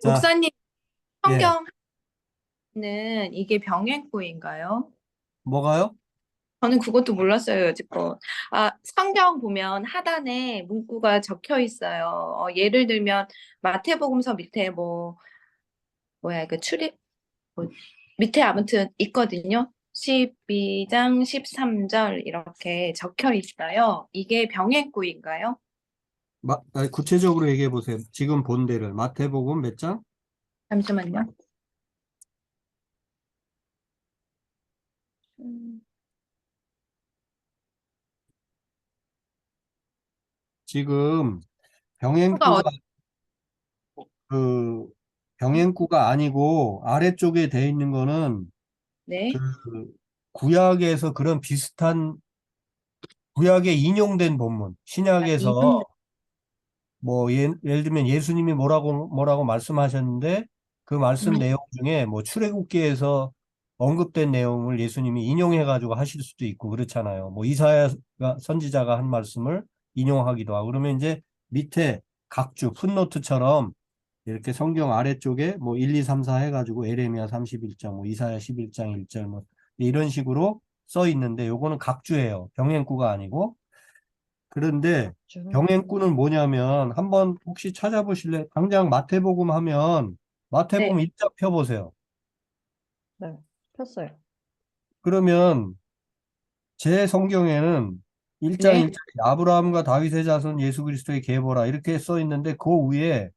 자, 목사님 예. 성경은 이게 병행구인가요? 뭐가요? 저는 그것도 몰랐어요, 여지껏. 아, 성경 보면 하단에 문구가 적혀 있어요. 예를 들면 마태복음서 밑에 뭐야, 이거 뭐, 밑에 아무튼 있거든요. 12장 13절 이렇게 적혀 있어요. 이게 병행구인가요? 구체적으로 얘기해 보세요. 지금 본 데를 마태복음 몇 장? 잠시만요. 지금 누가 병행구가 그 병행구가 아니고 아래쪽에 돼 있는 거는 네. 그 구약에서 그런 비슷한 구약에 인용된 본문, 신약에서 인용. 뭐 예를 들면 예수님이 뭐라고 말씀하셨는데 그 말씀 내용 중에 뭐 출애굽기에서 언급된 내용을 예수님이 인용해 가지고 하실 수도 있고 그렇잖아요. 뭐 이사야 선지자가 한 말씀을 인용하기도 하고 그러면 이제 밑에 각주 풋노트처럼 이렇게 성경 아래쪽에 뭐 1, 2, 3, 4 해가지고 에레미야 31장, 뭐 이사야 11장 1절 뭐 이런 식으로 써 있는데 요거는 각주예요. 병행구가 아니고. 그런데 병행구는 뭐냐면 한번 혹시 찾아보실래? 당장 마태복음 하면 마태복음 네. 1장 펴보세요. 네, 폈어요. 그러면 제 성경에는 1장 네. 1절에 아브라함과 다윗의 자손 예수 그리스도의 계보라 이렇게 써 있는데 그 위에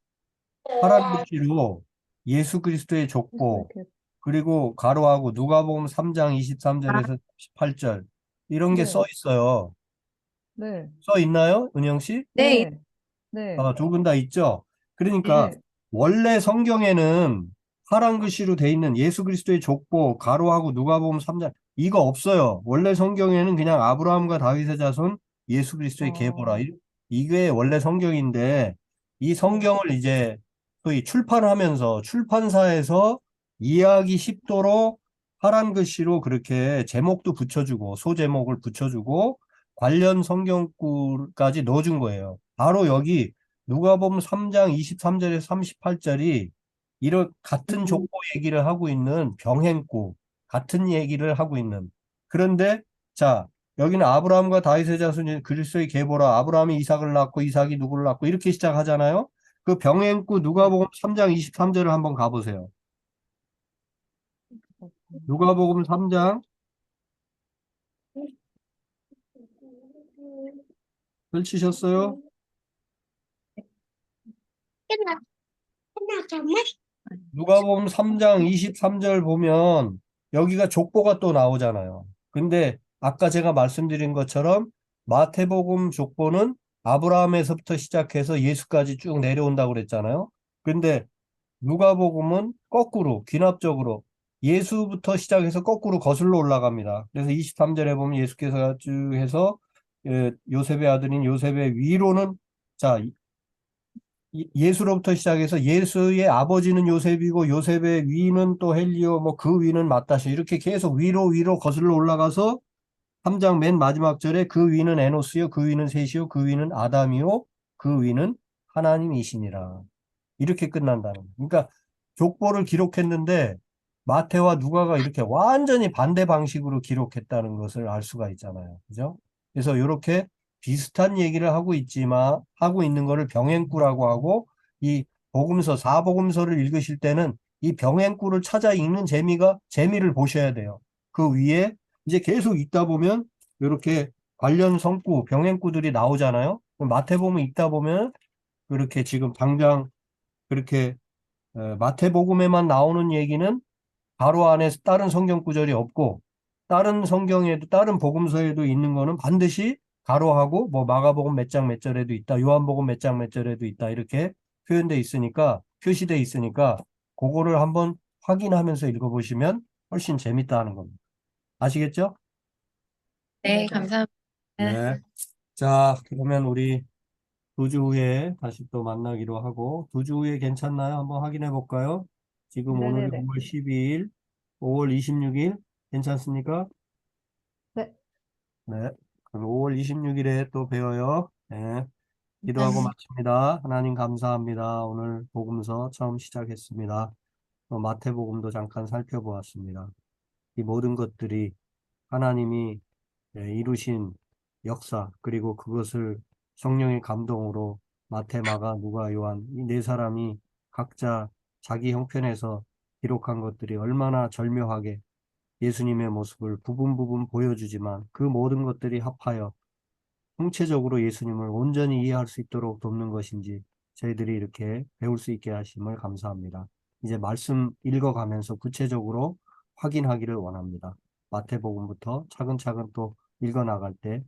파란 글씨로 예수 그리스도의 족보 이렇게. 그리고 가로하고 누가복음 3장 23절에서 18절 이런 게 써 네, 있어요. 네, 써 있나요? 은영 씨? 네. 네, 네, 두 분 다 있죠? 그러니까 네. 원래 성경에는 파란 글씨로 돼 있는 예수 그리스도의 족보 가로하고 누가복음 3장 이거 없어요. 원래 성경에는 그냥 아브라함과 다윗의 자손 예수 그리스도의 계보라 어, 이게 원래 성경인데 이 네. 성경을 이제 소위 출판하면서 출판사에서 이해하기 쉽도록 파란 글씨로 그렇게 제목도 붙여주고 소제목을 붙여주고 관련 성경구까지 넣어준 거예요. 바로 여기 누가복음 3장 23절에서 38절이 이런 같은 족보 얘기를 하고 있는 병행구 같은 얘기를 하고 있는 그런데 자 여기는 아브라함과 다윗의 자손이 그리스도의 계보라 아브라함이 이삭을 낳고 이삭이 누구를 낳고 이렇게 시작하잖아요. 그 병행구 네. 누가복음 3장 23절을 한번 가보세요. 누가복음 3장 펼치셨어요? 끝나, 끝나잖아. 누가복음 3장 23절 보면 여기가 족보가 또 나오잖아요. 근데 아까 제가 말씀드린 것처럼 마태복음 족보는 아브라함에서부터 시작해서 예수까지 쭉 내려온다고 그랬잖아요. 근데 누가복음은 거꾸로 귀납적으로 예수부터 시작해서 거꾸로 거슬러 올라갑니다. 그래서 23절에 보면 예수께서 쭉 해서 요셉의 아들인 요셉의 위로는 자 예수로부터 시작해서 예수의 아버지는 요셉이고 요셉의 위는 또 헬리오 뭐 그 위는 마따시 이렇게 계속 위로 거슬러 올라가서 3장 맨 마지막 절에 그 위는 에노스요 그 위는 셋이요 그 위는 아담이요 그 위는 하나님이시니라 이렇게 끝난다는 거예요. 그러니까 족보를 기록했는데 마태와 누가가 이렇게 완전히 반대 방식으로 기록했다는 것을 알 수가 있잖아요. 그죠? 그래서 이렇게 비슷한 얘기를 하고 있지만 하고 있는 거를 병행구라고 하고 이 복음서 사복음서를 읽으실 때는 이 병행구를 찾아 읽는 재미를 보셔야 돼요. 그 위에 이제 계속 읽다 보면 이렇게 관련 성구 병행구들이 나오잖아요. 마태복음 읽다 보면 그렇게 지금 당장 그렇게 마태복음에만 나오는 얘기는 바로 안에 다른 성경 구절이 없고 다른 성경에도 다른 복음서에도 있는 거는 반드시 가로하고 뭐 마가복음 몇 장 몇 절에도 있다. 요한복음 몇 장 몇 절에도 있다. 이렇게 표현돼 있으니까 표시돼 있으니까 그거를 한번 확인하면서 읽어보시면 훨씬 재밌다는 겁니다. 아시겠죠? 네, 네, 네. 감사합니다. 네. 자, 그러면 우리 2주 후에 다시 또 만나기로 하고 2주 후에 괜찮나요? 한번 확인해 볼까요? 지금 오늘이 네네네. 5월 12일, 5월 26일 괜찮습니까? 네, 네. 그럼 5월 26일에 또 뵈어요. 네. 기도하고 네. 마칩니다. 하나님 감사합니다. 오늘 복음서 처음 시작했습니다. 또 마태복음도 잠깐 살펴보았습니다. 이 모든 것들이 하나님이 이루신 역사, 그리고 그것을 성령의 감동으로 마태, 마가, 누가, 요한, 이 네 사람이 각자 자기 형편에서 기록한 것들이 얼마나 절묘하게 예수님의 모습을 부분 부분 보여주지만 그 모든 것들이 합하여 통체적으로 예수님을 온전히 이해할 수 있도록 돕는 것인지 저희들이 이렇게 배울 수 있게 하심을 감사합니다. 이제 말씀 읽어가면서 구체적으로 확인하기를 원합니다. 마태복음부터 차근차근 또 읽어나갈 때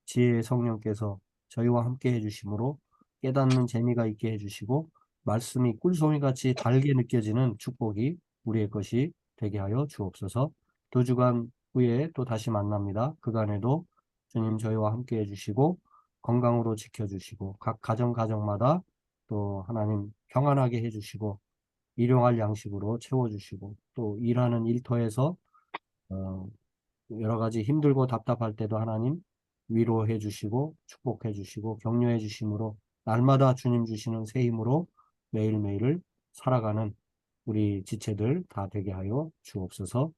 지혜의 성령께서 저희와 함께 해주심으로 깨닫는 재미가 있게 해주시고 말씀이 꿀송이같이 달게 느껴지는 축복이 우리의 것이 되게 하여 주옵소서. 2주간 후에 또 다시 만납니다. 그간에도 주님 저희와 함께 해주시고 건강으로 지켜주시고 각 가정마다 또 하나님 평안하게 해주시고 일용할 양식으로 채워주시고 또 일하는 일터에서 여러 가지 힘들고 답답할 때도 하나님 위로해 주시고 축복해 주시고 격려해 주심으로 날마다 주님 주시는 새 힘으로 매일매일을 살아가는 우리 지체들 다 되게 하여 주옵소서.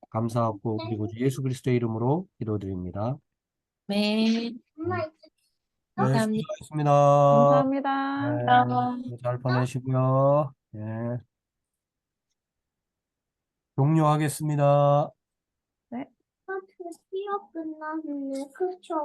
감사하고 우리 구주 예수 그리스도의 이름으로 기도드립니다. 네. 엄마, 네, 감사합니다. 수고하셨습니다. 감사합니다. 네, 잘 보내시고요. 네, 종료하겠습니다. 드디어 끝났네. 그쵸?